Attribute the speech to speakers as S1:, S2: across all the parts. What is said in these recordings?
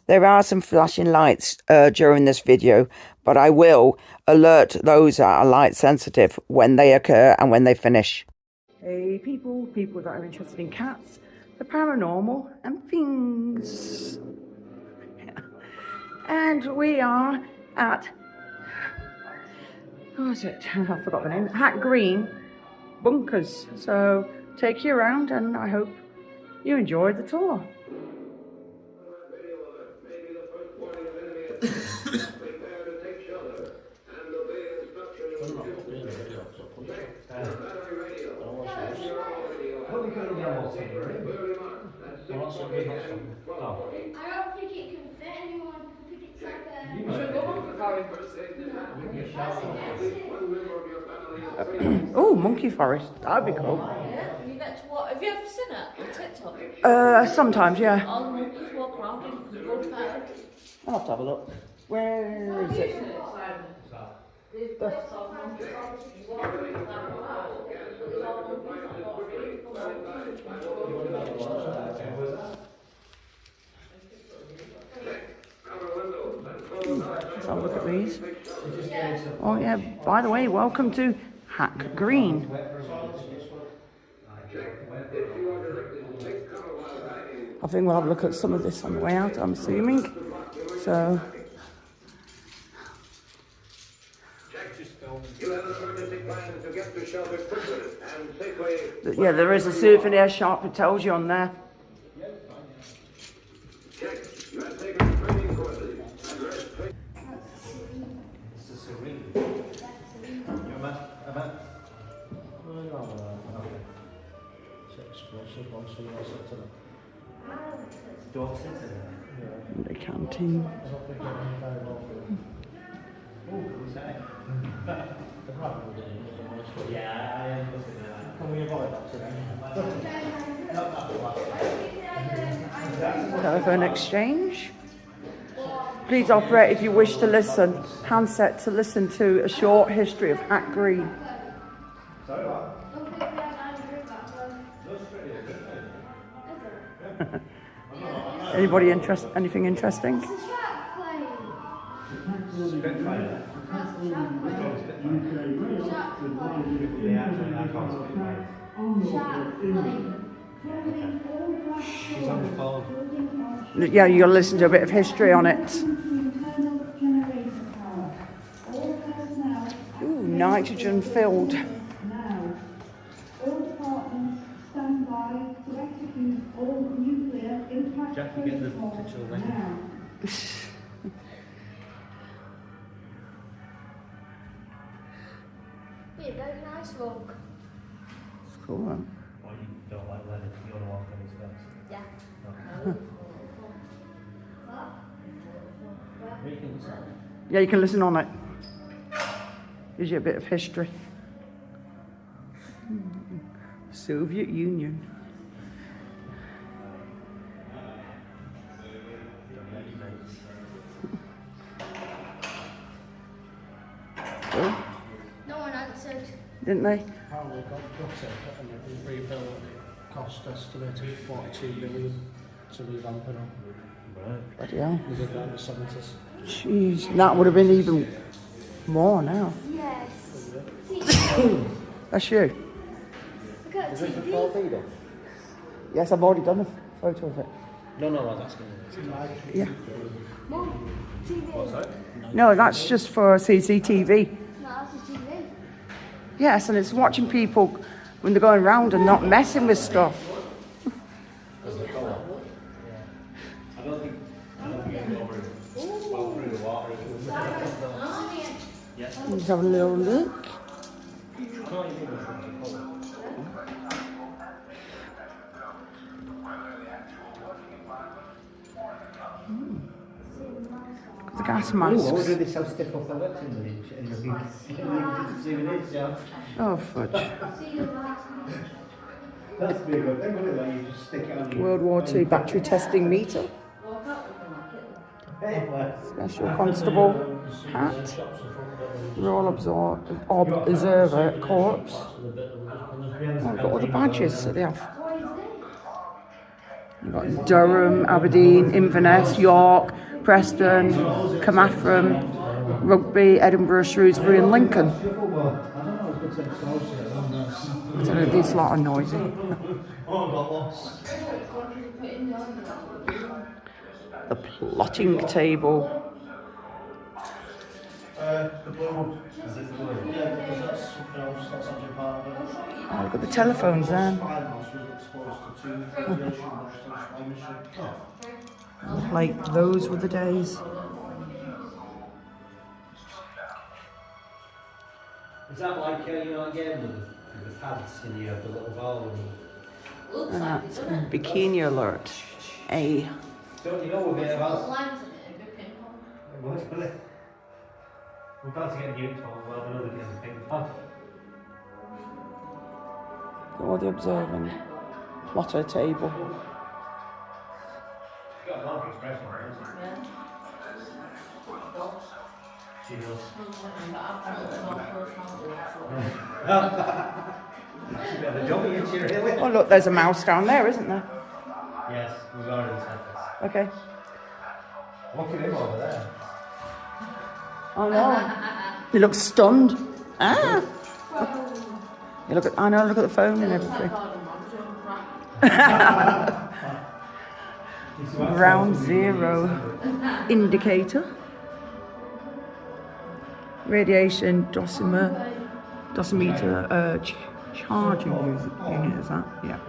S1: There are some flashing lights during this video, but I will alert those that are light sensitive when they occur and when they finish. Hey people that are interested in cats, the paranormal and things. And we are at, who is it? I forgot the name. Hat Green Bunkers. So take you around and I hope you enjoyed the tour.
S2: I don't think it can fit anyone. I think it's like a...
S1: Oh, monkey forest. That'd be cool.
S3: Yeah, you get to walk. Have you ever seen it on TikTok?
S1: Sometimes, yeah.
S3: All the monkeys walk around and you can go to bed.
S1: I'll have to have a look. Where is it? Let's have a look at these. Oh yeah, by the way, welcome to Hack Green. I think we'll have a look at some of this on the way out, I'm assuming. So... yeah, there is a souvenir shop, it tells you on there. The canteen. Telephone exchange. Please operate if you wish to listen. Handset to listen to a short history of Hack Green. Anybody anything interesting? Yeah, you'll listen to a bit of history on it. Ooh, nitrogen filled.
S4: Jack, you get the picture of
S2: Be a very nice walk.
S1: It's cool, huh?
S4: Or you don't like leather, you want to walk on his face.
S2: Yeah.
S4: Okay. You can listen.
S1: Yeah, you can listen on it. Gives you a bit of history. Soviet Union.
S2: No one answered.
S1: Didn't they?
S5: Apparently got gutted and it was rebuilt. It cost estimated 42 million to revamp it.
S4: Right.
S1: Bloody hell.
S5: We did that in the 70s.
S1: Jeez, that would have been even more now.
S2: Yes.
S1: That's you.
S2: Look at
S4: Is this a
S2: TV.
S4: 4B then?
S1: Yes, I've already done a photo of it.
S4: No, I was asking.
S1: Yeah.
S2: Mum, TV.
S1: No, that's just for CCTV.
S2: No, that's a TV.
S1: Yes, and it's watching people when they're going around and not messing with stuff.
S4: I don't think you go through the water.
S1: Let's have a little look. The gas masks.
S4: What do they so stiff off the lips in the
S1: Oh, fudge.
S4: That's be a good thing, wouldn't it? Like you just stick it on your...
S1: World War II battery testing meter.
S4: Hey,
S1: Special constable hat. Royal Observer Corps. Oh, we've got all the badges that they have. You've got Durham, Aberdeen, Inverness, York, Preston, Carmarthen, Rugby, Edinburgh, Shrewsbury and Lincoln. I don't know, these lot are noisy. The plotting table. Oh, look at the telephones then. Like those were the days.
S4: Is that like you know again with the pads and you have the little ball?
S1: And that's Bikini Alert A.
S4: Don't you know a bit about? We're about to get a new one. Well, another getting a ping pong.
S1: Or the observing plotter table.
S4: Got a lot of expression, hasn't it? She does.
S1: Oh look, there's a mouse down there, isn't there?
S4: Yes, we've already said this.
S1: Okay.
S4: Look at him over there.
S1: Oh no. He looks stunned. Ah! You look at, I know, look at the phone and everything. Ground zero indicator. Radiation dosimeter charging unit, is that? Yeah.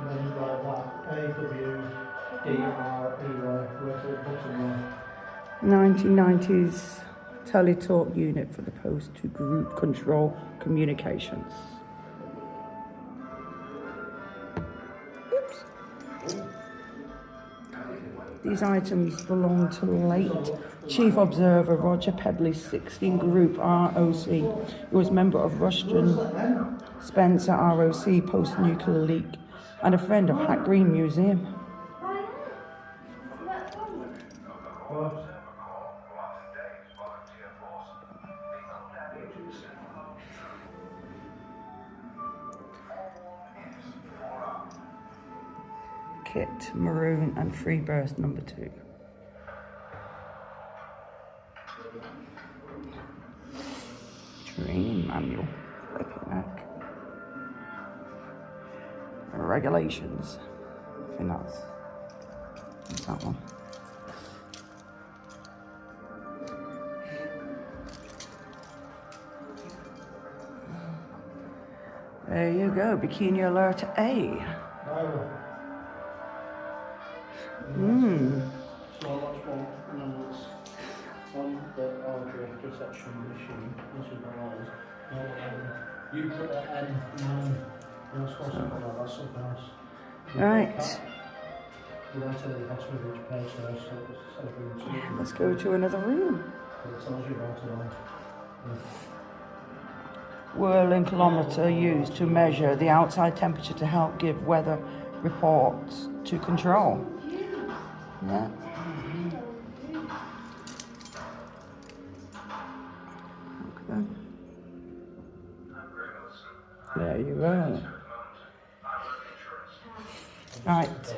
S1: 1990s teletalk unit for the post to group control communications. Oops. These items belong to late Chief Observer Roger Pedley's 16 Group ROC, who was member of Rushton Spencer ROC post-nuclear leak and a friend of Hat Green Museum. Kit, maroon and free burst number 2. Training manual. Flipping heck. Regulations. I think that's that one. There you go, Bikini Alert A.
S5: So that's one, and then it's on the order reception machine. This is one of those. You put that N9. You're supposed to put that, that's something else.
S1: Right.
S5: You write it at the bottom of each page, so it's
S1: Let's go to another room.
S5: it tells you about it all.
S1: Whirling kilometer used to measure the outside temperature to help give weather reports to control. Yeah. Okay. There you go. Right.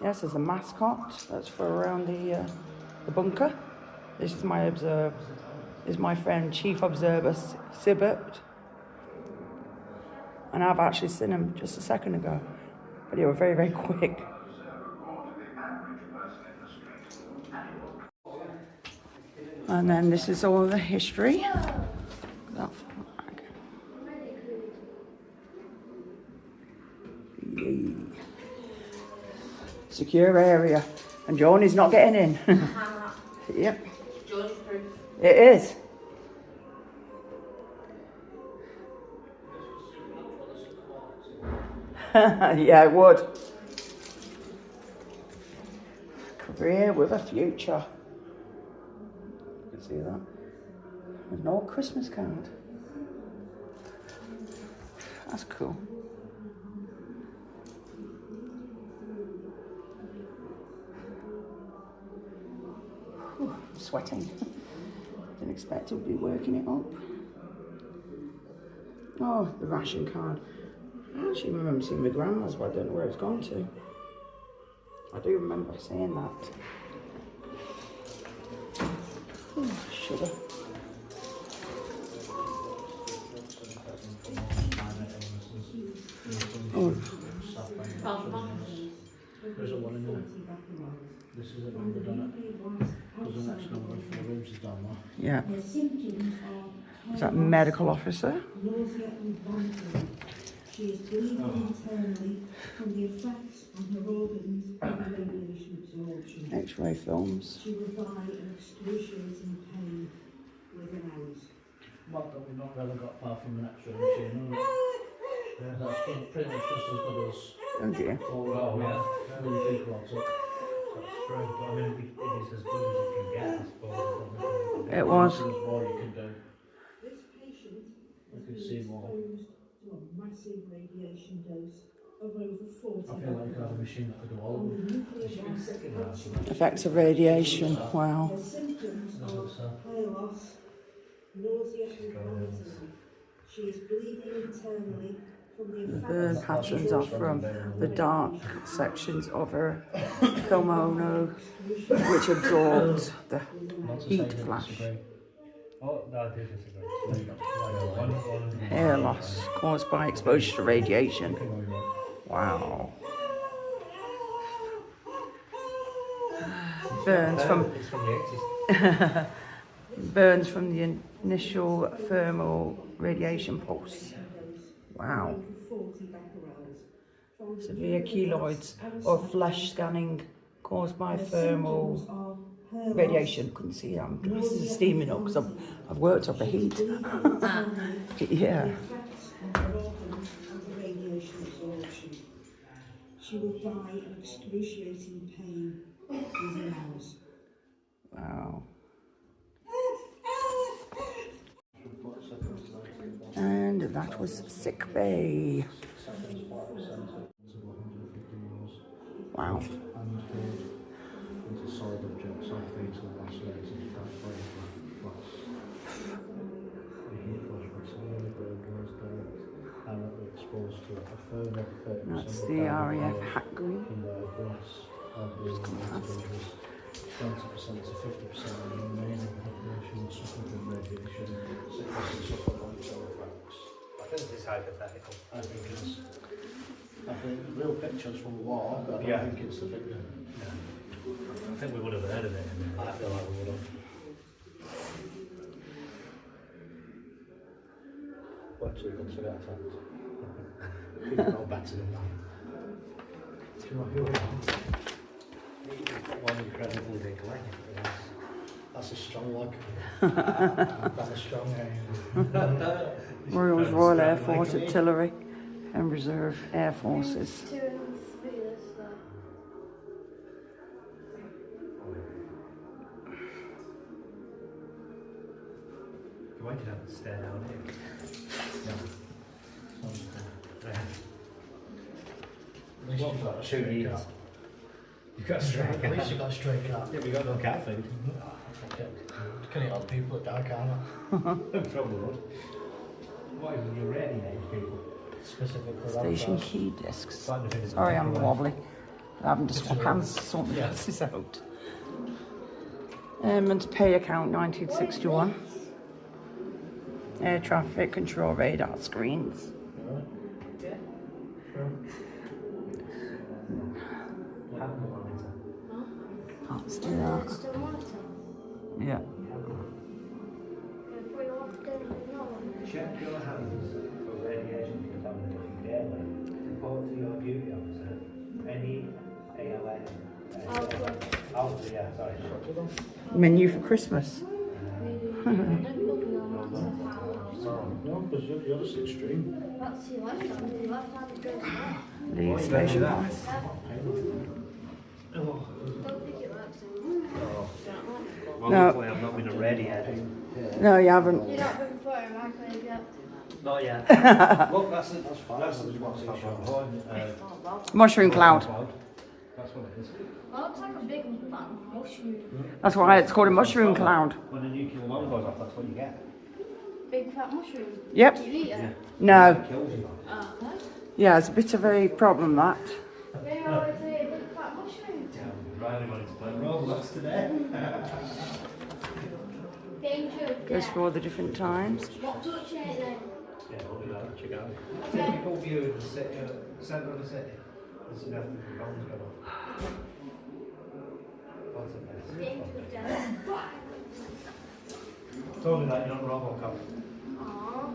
S1: Yes, there's a mascot. That's for around the bunker. This is my observer. This is my friend, Chief Observer Sibbert. And I've actually seen him just a second ago. But they were very, very quick. And then this is all the history. Yay. Secure area. And Johnny's not getting in. Yep. It is. Yeah, it would. Career with a future. You can see that. There's no Christmas card. That's cool. Whew, I'm sweating. Didn't expect to be working it up. Oh, the ration card. I actually remember seeing my grandma's, but I don't know where it's gone to. I do remember seeing that. Oh, sugar. Oh.
S5: There's a one in there. This is a number done it. There's the next number for the rooms is down there.
S1: Yeah. Is that medical officer?
S6: She is bleeding internally from the effects on her organs of radiation absorption.
S1: X-ray films.
S6: She will die in excruciating pain within hours.
S5: Not that we've not really got far from an X-ray machine, have we? Yeah, that's pretty much just as good as
S1: Oh dear.
S5: all well, yeah. When you think about it.
S4: That's true. But I mean, if it's as good as it can get, I suppose.
S1: It was.
S5: There's more you can do.
S6: This patient
S5: You
S6: has
S5: can
S6: been
S5: see more.
S6: exposed to a massive radiation dose of over 40
S5: I feel like you could have a machine that could do all of them.
S1: Effects of radiation. Wow.
S6: Her symptoms are hair loss, nausea and vomiting. She is bleeding internally from the
S1: The
S6: effects
S1: burn patterns are from the dark sections of her kimono, which absorbs the heat flash.
S4: Oh, no, I do disagree.
S1: Hair loss caused by exposure to radiation. Wow. Burns from
S4: It's from the 80s.
S1: burns from the initial thermal radiation pulse. Wow.
S6: 40 becquerels.
S1: Severe keloids or flesh scanning caused by thermal radiation. Couldn't see that. My glasses are steaming up because I've worked up the heat. Yeah.
S6: She will die of excruciating pain within hours.
S1: Wow. And that was sick bay. Wow.
S5: Into solid objects off into the lacerated that flame flash. The heat flash material burn goes direct, directly exposed to a further 30%
S1: That's the RAF hat green.
S5: in their breasts and the dangerous 20% to 50% of the remaining population will suffer from radiation sickness and suffer long-term effects.
S4: I think this is hypothetical.
S5: I think it's real pictures from war, but I don't think it's the victim.
S4: I think we would have heard of it.
S5: I feel like we would have. We're too good to get attacked. People know better than that.
S4: Do you know who one incredibly big leg?
S5: That's a strong leg. That's a strong leg.
S1: Royal Air Force Artillery and Reserve Air Forces.
S2: 2 and 3 this way.
S4: Why did you have to stare down here?
S5: What was that?
S4: 2 years. You got a straight
S5: At least you got a straight cat.
S4: Yeah, we got no cat food.
S5: Okay. You can eat all the people that die, can't you?
S4: From the wood. What is your ready name, people?
S5: Specifically
S1: Station key discs. Sorry, I'm wobbly. I'm having to swap hands to sort my glasses out. And pay account 1961. Air traffic control radar screens. Let's do that.
S2: Still monitor.
S1: Yeah.
S2: If we want to know.
S4: Check your hands for radiation contamination daily. Report to your duty officer any ALA. Oh, yeah, sorry.
S1: Menu for Christmas.
S5: No, because you're just extreme.
S2: That's your left hand. Your left hand goes there.
S1: Leave station pass.
S2: Don't think it works anymore.
S4: Well,
S1: No.
S4: hopefully I've not been a redhead.
S1: No, you haven't.
S2: You're not been putting microwave yet.
S4: Not yet.
S5: Look, that's fine.
S4: That's the
S1: Mushroom cloud.
S4: That's what it is.
S2: Well, it looks like a big fat mushroom.
S1: That's why it's called a mushroom cloud.
S4: When the nuclear alarm goes off, that's what you get.
S2: Big fat mushroom.
S1: Yep.
S2: You eat it?
S1: No.
S4: It kills you.
S2: Oh, no.
S1: Yeah, it's a bit of a problem, that.
S2: Maybe I would say a big fat mushroom.
S4: Riley wanted to play Roblox today.
S2: Danger.
S1: Goes for all the different times.
S2: Not touching it then.
S4: Yeah, we'll do that. Check it out. Typical view of the city, centre of the city. This is after the bombs go off. Lots of mess.
S2: Danger then.
S4: Told me that you're not Robocop.
S2: Aww.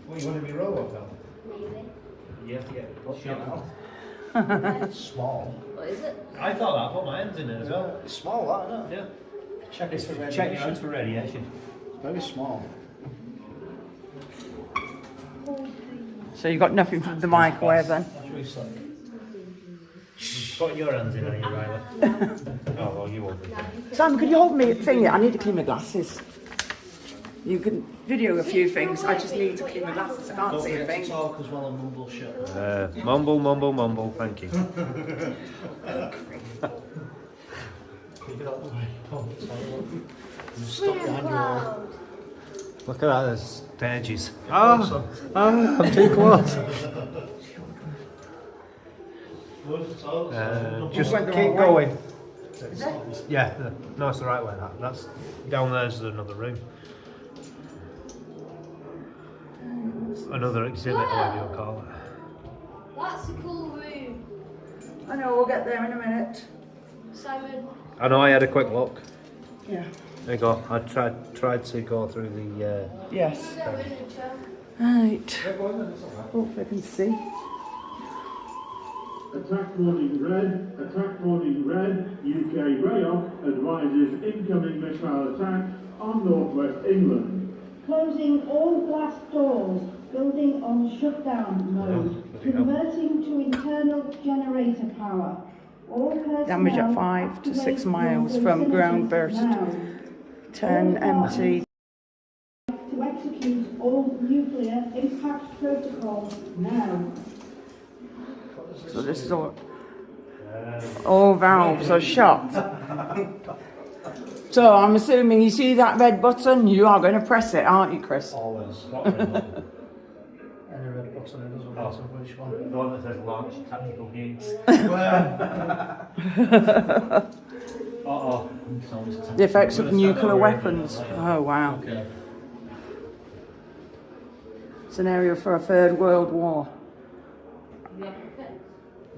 S4: What, you want to be Robocop?
S2: Maybe.
S4: You have to get put shut out.
S5: Small.
S3: What is it?
S4: I thought that. I put my hands in it as well.
S5: It's small, that, isn't it?
S4: Yeah.
S5: Check it for radiation.
S4: Check your hands for radiation.
S5: It's very small.
S1: So you've got nothing from the microwave then?
S5: That's really slick.
S4: You put your hands in, are you, Riley? Oh, well, you won't be.
S1: Sam, could you hold me finger? I need to clean my glasses. You can video a few things. I just need to clean my glasses. I can't
S5: Don't
S1: see a
S5: forget to
S1: thing.
S5: talk as well and mumble shit.
S4: Mumble, mumble, mumble. Thank you.
S5: Stop behind your wall.
S4: Look at that, there's pages. Oh, I'm too close. Just keep going. Yeah, no, it's the right way. That's down there's another room. Another exhibit, whatever you'll call it.
S2: That's a cool room.
S1: I know, we'll get there in a minute.
S2: Simon.
S4: I know I had a quick look.
S1: Yeah.
S4: There you go. I tried to go through the.
S1: Yes.
S2: Go in and chill.
S1: Right. Hopefully I can see.
S7: Attack warning red, UK RAOC advises incoming missile attack on northwest England.
S6: Closing all glass doors, building on shutdown mode, converting to internal generator power. All personnel
S1: Damage at 5 to 6 miles from ground burst.
S6: now.
S1: 10 empty.
S6: To execute all nuclear impact protocols now.
S1: So this is all valves are shut. So I'm assuming you see that red button, you are going to press it, aren't you, Chris?
S5: Always.
S4: What red button?
S5: Any red button, it doesn't matter which one.
S4: The one that says launch tactical gates.
S1: The effects of nuclear weapons. Oh wow.
S5: Okay.
S1: Scenario for a third world war.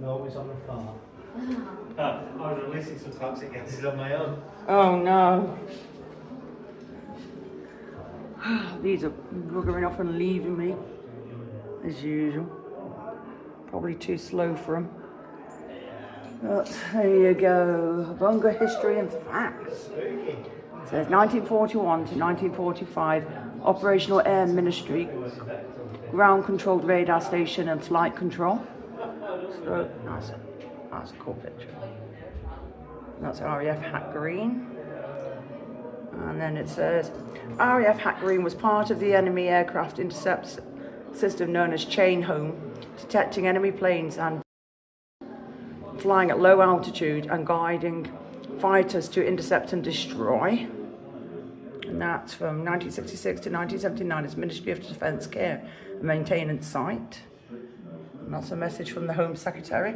S5: No, it's on the far.
S4: I was releasing some toxic gases on my own.
S1: Oh no. These are buggering off and leaving me, as usual. Probably too slow for them. But there you go. Bunker history and facts. It says 1941 to 1945, Operational Air Ministry, ground controlled radar station and flight control. So that's a cool picture. That's RAF Hat Green. And then it says, RAF Hat Green was part of the enemy aircraft intercept system known as Chain Home, detecting enemy planes and flying at low altitude and guiding fighters to intercept and destroy. And that's from 1966 to 1979 as Ministry of Defence Care and Maintenance Site. And that's a message from the Home Secretary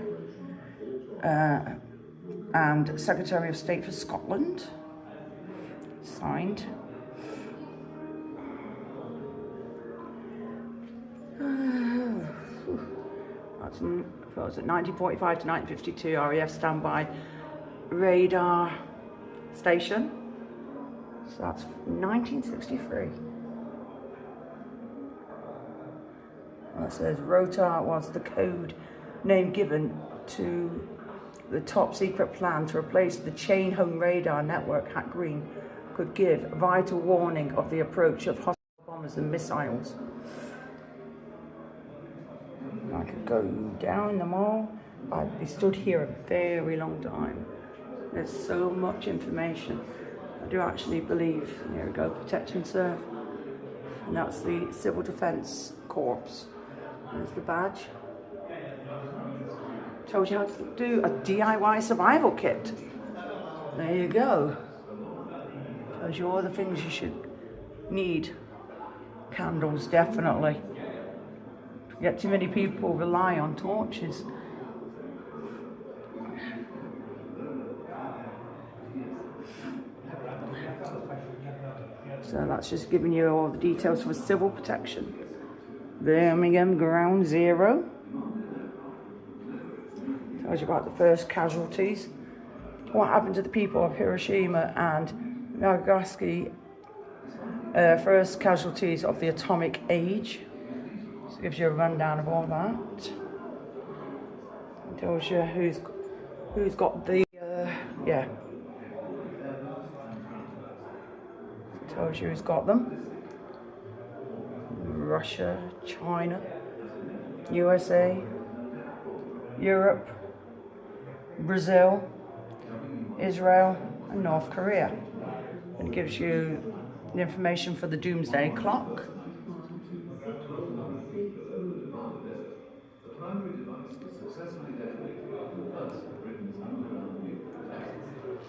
S1: and Secretary of State for Scotland. Signed. That's was it 1945 to 1952 RAF standby radar station. So that's 1963. And it says Rotar was the code name given to the top secret plan to replace the chain home radar network Hat Green could give vital warning of the approach of hostile bombers and missiles. I could go down them all. I'd be stood here a very long time. There's so much information. I do actually believe, here we go, Protect and Serve. And that's the Civil Defence Corps. There's the badge. Told you how to do a DIY survival kit. There you go. Shows you all the things you should need. Candles, definitely. Yet too many people rely on torches. So that's just giving you all the details for civil protection. Birmingham Ground Zero. Tells you about the first casualties. What happened to the people of Hiroshima and Nagasaki. First casualties of the atomic age. So it gives you a rundown of all that. It tells you who's got the yeah. It tells you who's got them. Russia, China, USA, Europe, Brazil, Israel, and North Korea. And it gives you the information for the doomsday clock.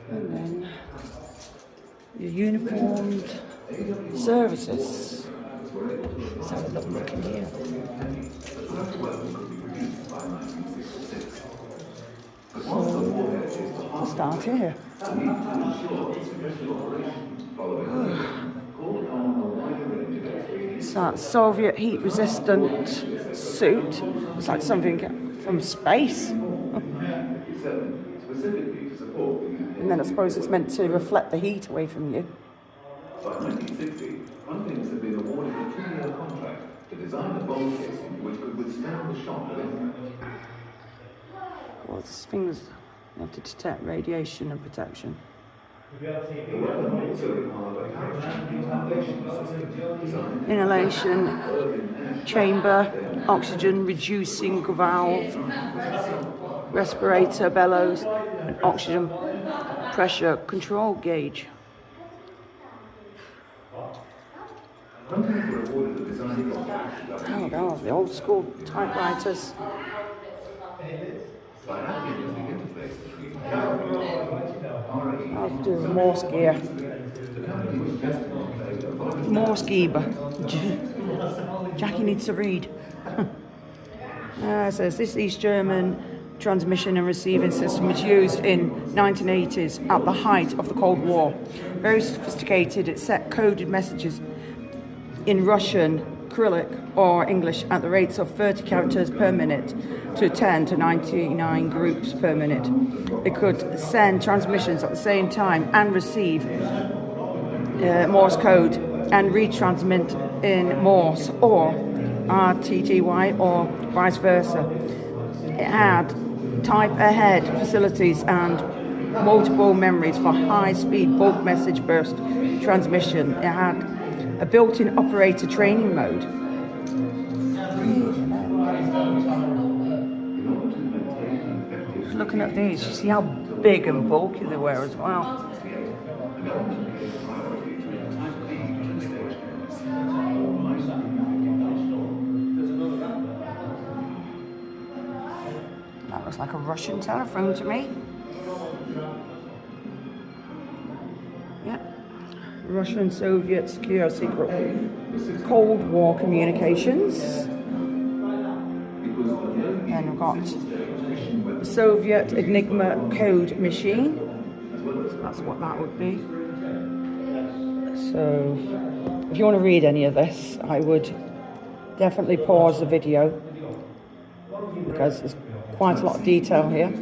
S1: And then your uniformed services. Let's have a little look in here. So, I'll start here. It's that Soviet heat-resistant suit. It's like something from space. And then I suppose it's meant to reflect the heat away from you.
S8: By 1960, Huntington had been awarded a 2-year contract to design a bomb casing which could withstand the shock of impact.
S1: Well, this thing's meant to detect radiation and protection. Inhalation chamber, oxygen reducing valve, respirator bellows, and oxygen pressure control gauge. Oh God, the old school typewriters. I'll do Morse gear. Morse geber. Jackie needs to read. It says this East German transmission and receiving system was used in 1980s at the height of the Cold War. Very sophisticated, it set coded messages in Russian, Cyrillic or English at the rates of 30 characters per minute to 10 to 99 groups per minute. It could send transmissions at the same time and receive Morse code and retransmit in Morse or RTTY or vice versa. It had type ahead facilities and multiple memories for high-speed bulk message burst transmission. It had a built-in operator training mode. Looking at these, you see how big and bulky they were as well. That looks like a Russian telephone to me. Yeah. Russian, Soviet, secure, secret Cold War communications. Then we've got the Soviet Enigma code machine. So that's what that would be. So if you want to read any of this, I would definitely pause the video because there's quite a lot of detail here.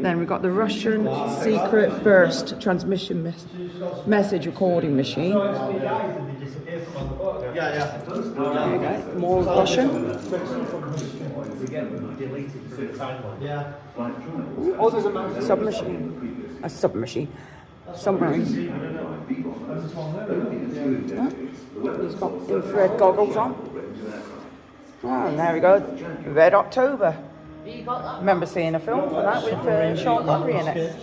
S1: Then we've got the Russian secret burst transmission message recording machine. There you go, more Russian. Submachine. A submachine. Submarine. He's got infrared goggles on. Oh, and there we go. Red October. Remember seeing a film for that with Sean Connery in it.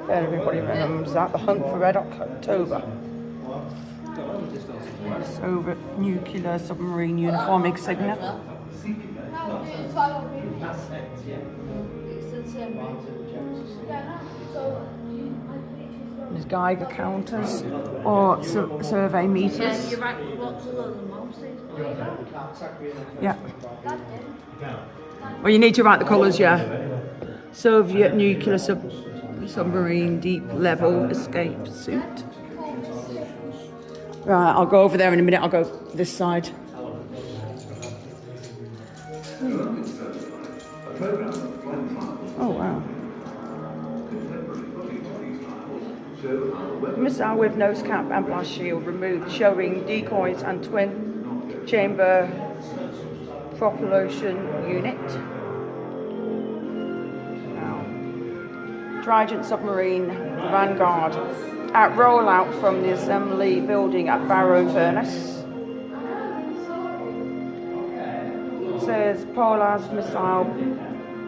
S1: Everybody remembers that, The Hunt for Red October. Soviet nuclear submarine uniform insignia. There's Geiger counters or survey meters.
S3: Yeah, you're right. What colour are the monsters?
S1: Yeah. Well, you need to write the colours, yeah. Soviet nuclear submarine deep level escape suit. Right, I'll go over there in a minute. I'll go this side. Oh, wow. Missile with nose cap and blast shield removed, showing decoys and twin chamber propulsion unit. Wow. Trident submarine Vanguard at rollout from the assembly building at Barrow Furnace. It says Polar's missile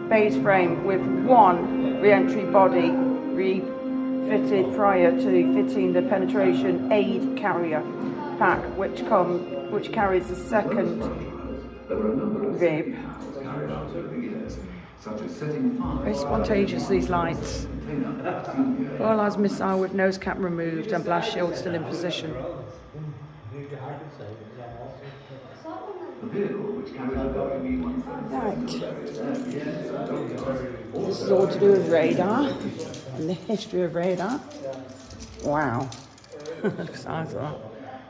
S1: base frame with one re-entry body refitted prior to fitting the penetration aid carrier pack, which carries the second rib. Very spontaneous, these lights. Polar's missile with nose cap removed and blast shield still in position. Right. This is all to do with radar and the history of radar. Wow. Look at the size of that.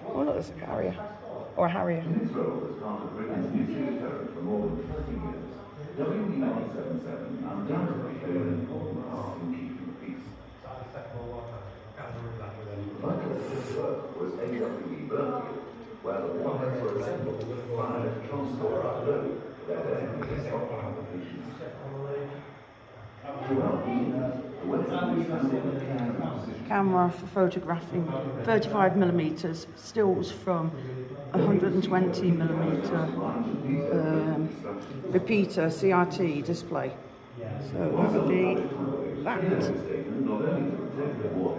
S1: Oh, look, there's a carrier. Or a Harrier.
S8: Where the warheads were assembled, fired to transport upload their designated stock competitions. Throughout the years, the weapon was found in the care and precision.
S1: Camera for photographing 35mm stills from 120mm repeater CRT display. So that would be that.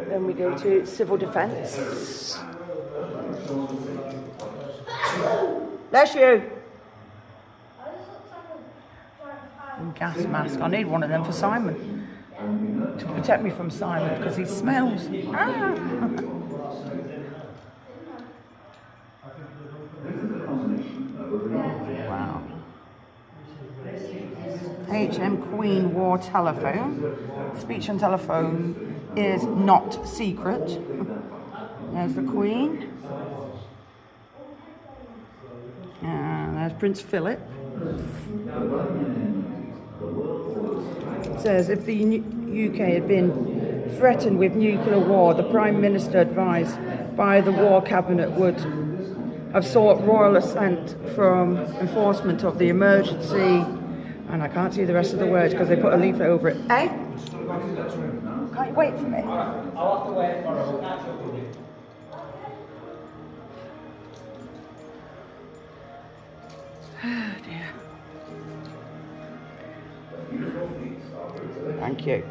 S1: Then we go to civil defence. Bless you. And gas mask. I need one of them for Simon to protect me from Simon because he smells. Ah. Wow. HM Queen War telephone. Speech on telephone is not secret. There's the Queen. And there's Prince Philip. It says if the UK had been threatened with nuclear war, the Prime Minister advised by the War Cabinet would have sought royal assent from enforcement of the emergency. And I can't see the rest of the words because they put a leaflet over it. Eh? Can't you wait for me?
S5: I'll have to wait for it. We'll catch up with you.
S1: Oh dear. Thank you.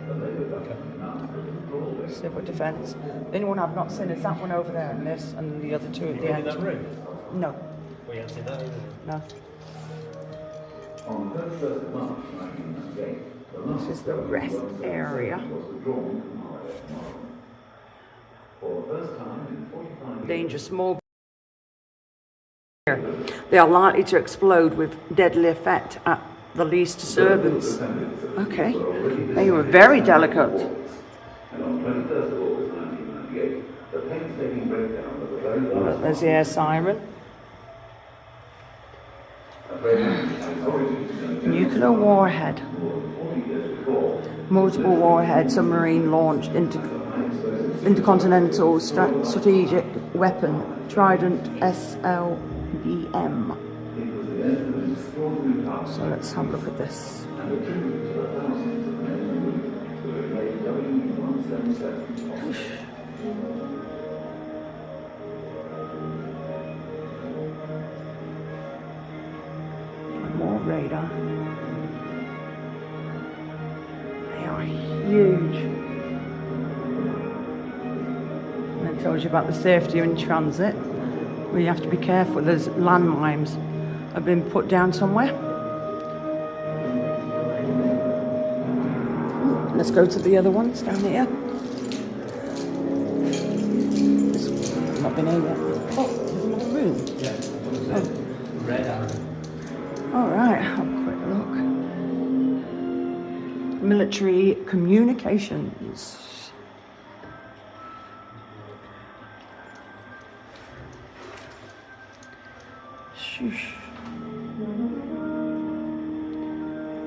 S1: Civil defence. The only one I've not seen is that one over there and this and the other two at the end.
S4: In that room?
S1: No.
S4: We haven't seen that either.
S1: No.
S8: On the 31st of March 1998,
S1: This is the rest area.
S8: for the first time in 45 years.
S1: Danger small. They are likely to explode with deadly effect at the least disturbance. Okay. They were very delicate.
S8: And on 21st of August 1998, the painstaking breakdown of the very last
S1: There's the air siren. Nuclear warhead. Multiple warhead submarine launched intercontinental strategic weapon Trident SLBM. So let's have a look at this. More radar. They are huge. And it tells you about the safety in transit. Where you have to be careful. There's landmines have been put down somewhere. Let's go to the other ones down here. I've not been here yet. Oh, there's another room. Oh. All right, have a quick look. Military communications. Shoosh.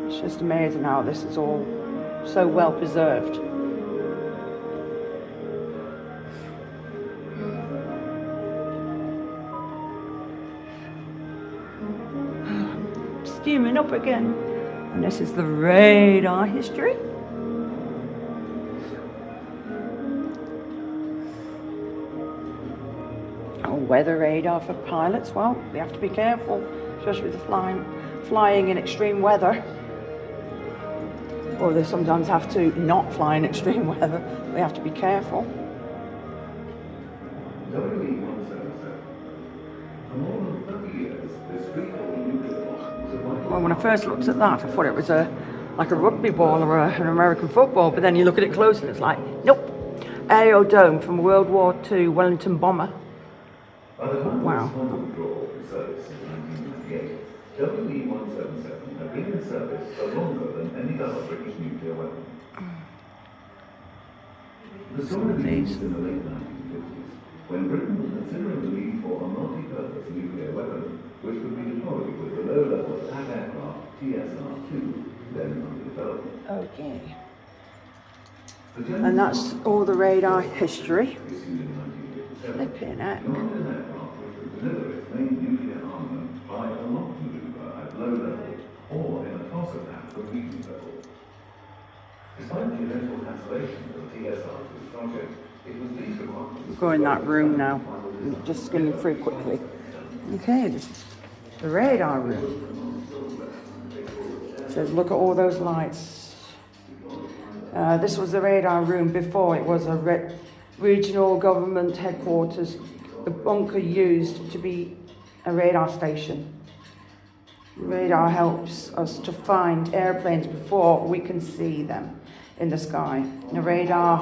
S1: It's just amazing how this is all so well preserved. Steaming up again. And this is the radar history. Oh, weather radar for pilots. Well, they have to be careful, especially with the flying in extreme weather. Or they sometimes have to not fly in extreme weather. They have to be careful. Well, when I first looked at that, I thought it was like a rugby ball or an American football, but then you look at it close and it's like, nope. Aerodome from World War II Wellington bomber. Wow.
S8: WE-177 had been in service for longer than any other British nuclear weapon. The story begins in the late 1950s, when Britain was considering the need for a multi-purpose nuclear weapon, which would be deployed with the low-level attack aircraft TSR-2, then under development.
S1: Okay. And that's all the radar history. Flipping heck.
S8: Deliver its main nuclear armament by a lock maneuver at low level or in a toss attack at medium level. Despite the eventual cancellation of the TSR-2 project, it was these requirements.
S1: Go in that room now. I'm just skimming through quickly. Okay, this is the radar room. It says, look at all those lights. This was the radar room before it was a regional government headquarters. The bunker used to be a radar station. Radar helps us to find airplanes before we can see them in the sky. The radar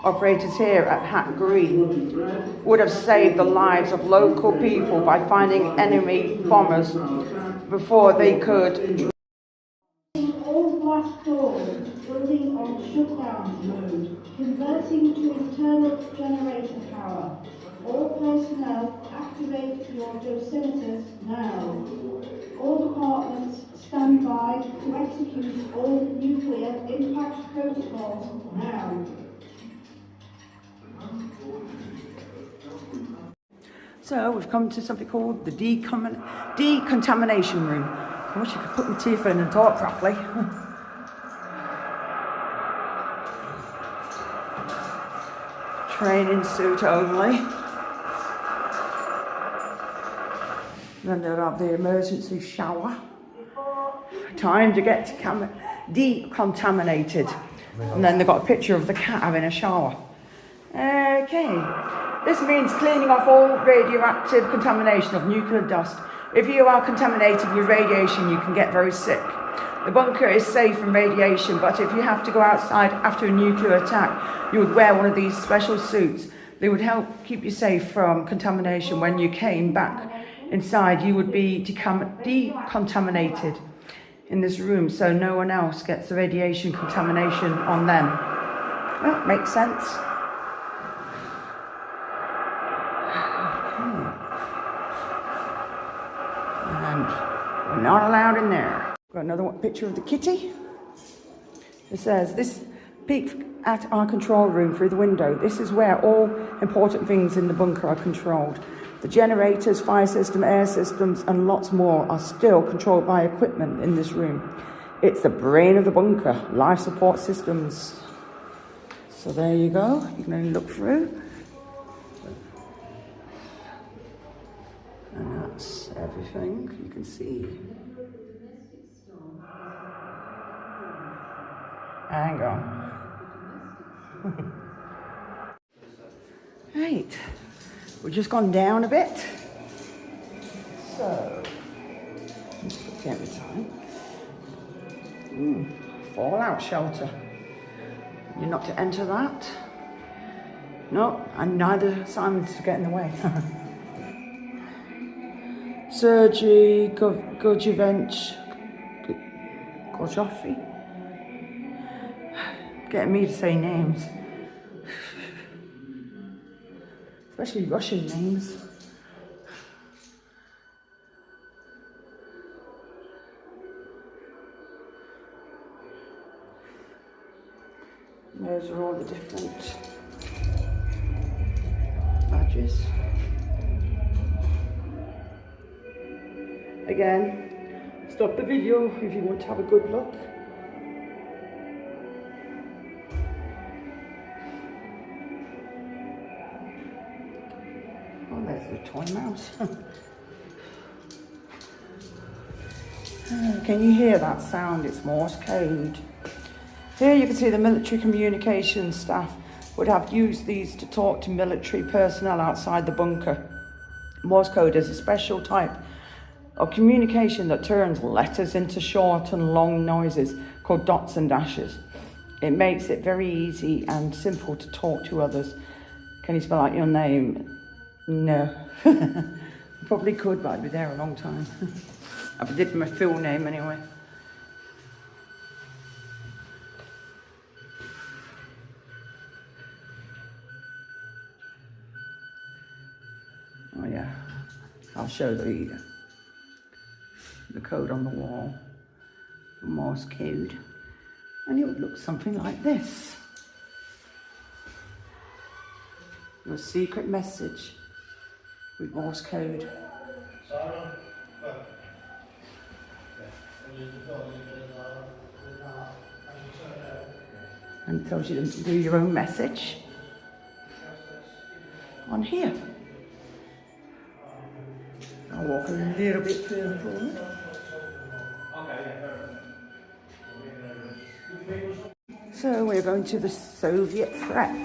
S1: operators here at Hat Green would have saved the lives of local people by finding enemy bombers before they could.
S6: All glass doors, building on shutdown mode, converting to internal generator power. All personnel, activate your dosimeters now. All departments stand by to execute all nuclear impact protocols now.
S1: So we've come to something called the decontamination room. I wish I could put my teeth in and talk properly. Training suit only. Then they'll have the emergency shower. Time to get decontaminated. And then they've got a picture of the cat having a shower. Okay. This means cleaning off all radioactive contamination of nuclear dust. If you are contaminated with radiation, you can get very sick. The bunker is safe from radiation, but if you have to go outside after a nuclear attack, you would wear one of these special suits. They would help keep you safe from contamination. When you came back inside, you would be decontaminated in this room, so no one else gets the radiation contamination on them. Well, makes sense. And we're not allowed in there. Got another picture of the kitty. It says, this peek at our control room through the window. This is where all important things in the bunker are controlled. The generators, fire system, air systems, and lots more are still controlled by equipment in this room. It's the brain of the bunker, life support systems. So there you go. You can only look through. And that's everything you can see. Hang on. Right. We've just gone down a bit. So, get me time. Fallout shelter. You're not to enter that. No, and neither Simon's to get in the way. Sergei Gorjoffi. Getting me to say names. Especially Russian names. Those are all the different badges. Again, stop the video if you want to have a good look. Oh, there's the toy mouse. Can you hear that sound? It's Morse code. Here you can see the military communications staff would have used these to talk to military personnel outside the bunker. Morse code is a special type of communication that turns letters into short and long noises called dots and dashes. It makes it very easy and simple to talk to others. Can you spell out your name? No. Probably could, but I'd be there a long time. I did my full name anyway. Oh yeah, I'll show the code on the wall, the Morse code, and it would look something like this. Your secret message with Morse code. And it tells you to do your own message on here. I'll walk a little bit further forward. So we're going to the Soviet threat.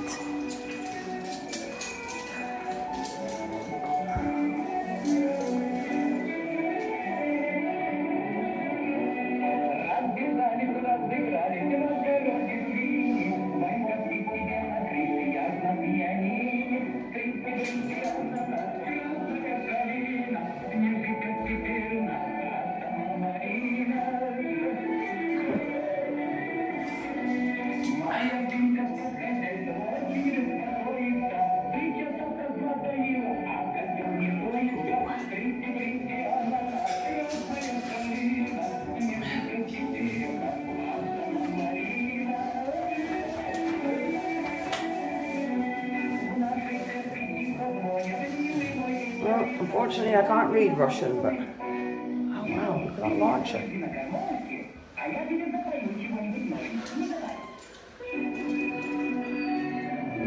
S1: Well, unfortunately I can't read Russian, but oh wow, look at that launcher.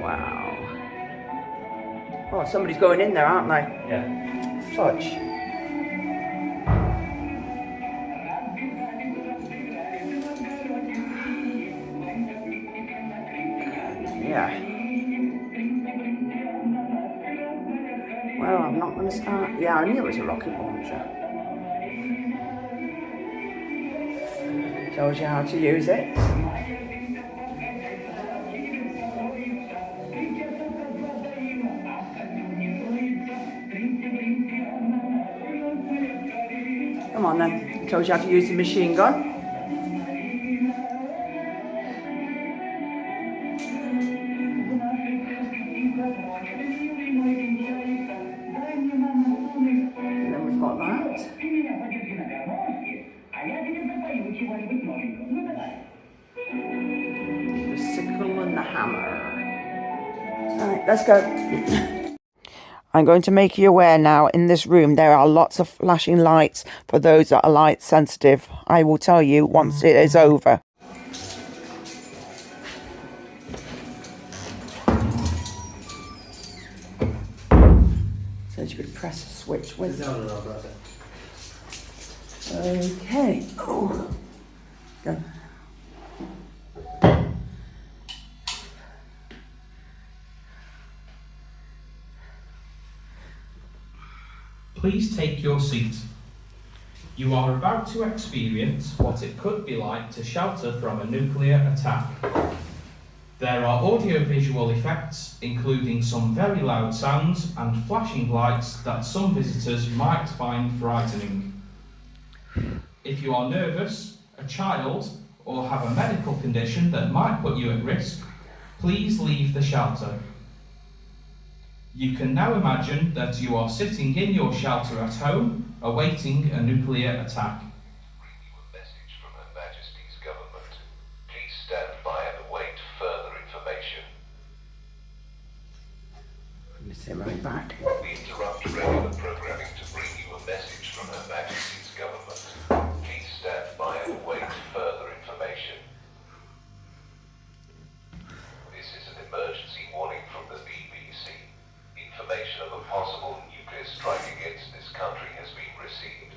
S1: Wow. Oh, somebody's going in there, aren't they?
S4: Yeah.
S1: Touch. Yeah. Well, I'm not going to start. Yeah, I knew it was a rocket launcher. Tells you how to use it. Come on then. Tells you how to use the machine gun. And then we've got that. The sickle and the hammer. Alright, let's go. I'm going to make you aware now, in this room there are lots of flashing lights for those that are light sensitive. I will tell you once it is over. So you could press a switch with it. Okay. Oh. Go.
S9: Please take your seat. You are about to experience what it could be like to shelter from a nuclear attack. There are audio-visual effects, including some very loud sounds and flashing lights that some visitors might find frightening. If you are nervous, a child, or have a medical condition that might put you at risk, please leave the shelter. You can now imagine that you are sitting in your shelter at home, awaiting a nuclear attack.
S8: Bring you a message from Her Majesty's government. Please stand by and await further information.
S1: Let me sit right back.
S8: We interrupt regular programming to bring you a message from Her Majesty's government. Please stand by and await further information. This is an emergency warning from the BBC. Information of a possible nuclear strike against this country has been received.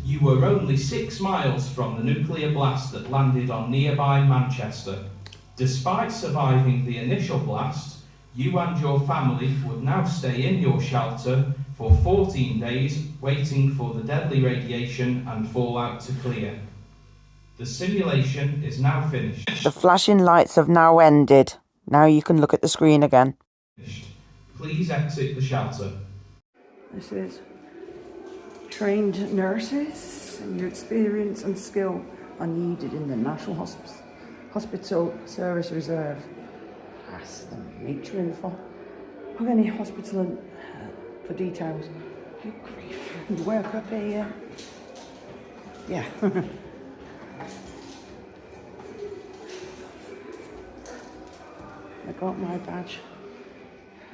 S9: You were only 6 miles from the nuclear blast that landed on nearby Manchester. Despite surviving the initial blast, you and your family would now stay in your shelter for 14 days, waiting for the deadly radiation and fallout to clear. The simulation is now finished.
S1: The flashing lights have now ended. Now you can look at the screen again.
S9: Please exit the shelter.
S1: This is trained nurses, and your experience and skill are needed in the National Hospital Service Reserve. Ask the matron of any hospital for details. Good grief. You work up here. Yeah. I got my badge.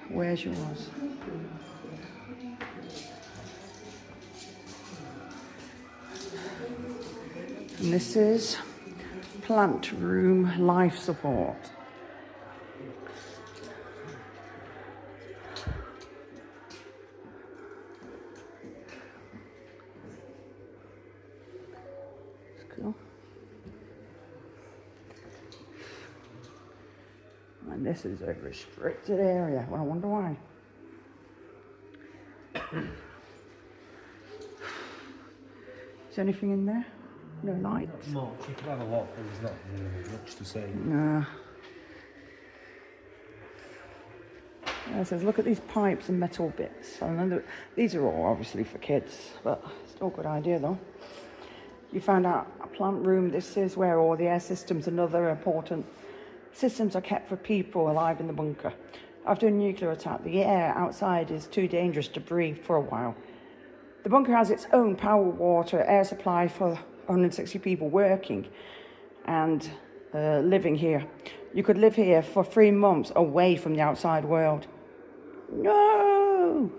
S1: Where's yours? And this is plant room life support. That's cool. And this is a restricted area. Well, I wonder why. Is there anything in there? No lights?
S4: No, you could have a lot, but there's not really much to say.
S1: No. Yeah, it says, look at these pipes and metal bits. I know these are all obviously for kids, but still a good idea though. You found out a plant room. This is where all the air systems and other important systems are kept for people alive in the bunker. After a nuclear attack, the air outside is too dangerous to breathe for a while. The bunker has its own power, water, air supply for 160 people working and living here. You could live here for 3 months away from the outside world. No!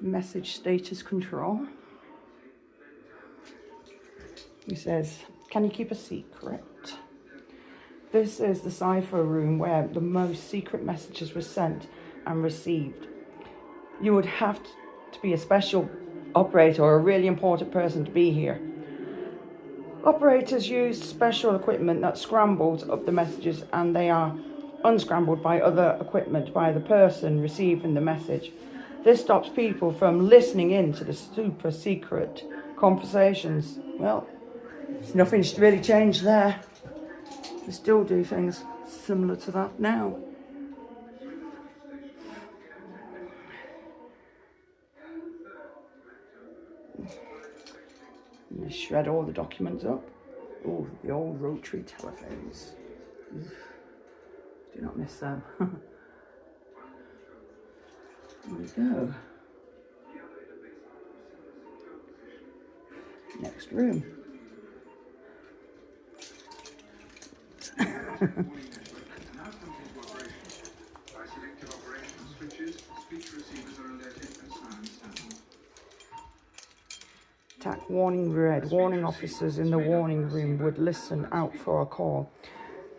S1: Message status control. He says, can you keep a secret? This is the cipher room where the most secret messages were sent and received. You would have to be a special operator or a really important person to be here. Operators used special equipment that scrambled up the messages, and they are unscrambled by other equipment by the person receiving the message. This stops people from listening in to the super secret conversations. Well, nothing's really changed there. We still do things similar to that now. And they shred all the documents up. Oh, the old rotary telephones. Do not miss them. There we go. Next room. Attack warning red. Warning officers in the warning room would listen out for a call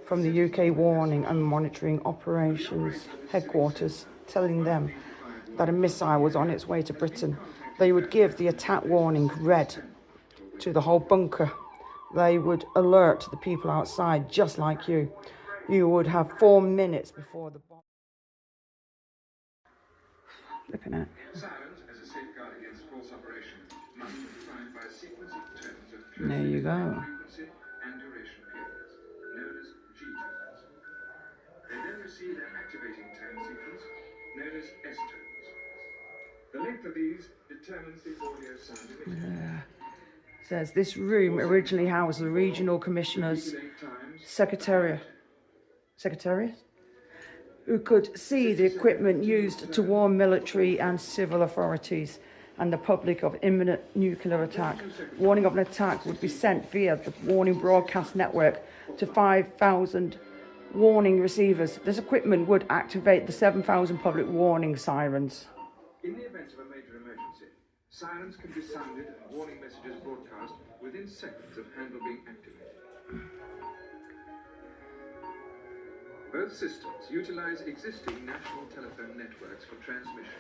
S1: from the UK Warning and Monitoring Operations Headquarters telling them that a missile was on its way to Britain. They would give the attack warning red to the whole bunker. They would alert the people outside just like you. You would have 4 minutes before the bomb. Flipping out.
S10: Silence as a safeguard against false operation must be defined by a sequence of terms of
S1: There you go.
S10: frequency and duration periods, known as G terms. They then receive their activating tone sequence, known as S tones. The length of these determines the audio sound emitted.
S1: Says this room originally housed the regional commissioner's secretariat, who could see the equipment used to warn military and civil authorities and the public of imminent nuclear attack. Warning of an attack would be sent via the warning broadcast network to 5,000 warning receivers. This equipment would activate the 7,000 public warning sirens.
S10: In the event of a major emergency, sirens can be sounded and warning messages broadcast within seconds of handle being activated. Both systems utilize existing national telephone networks for transmission.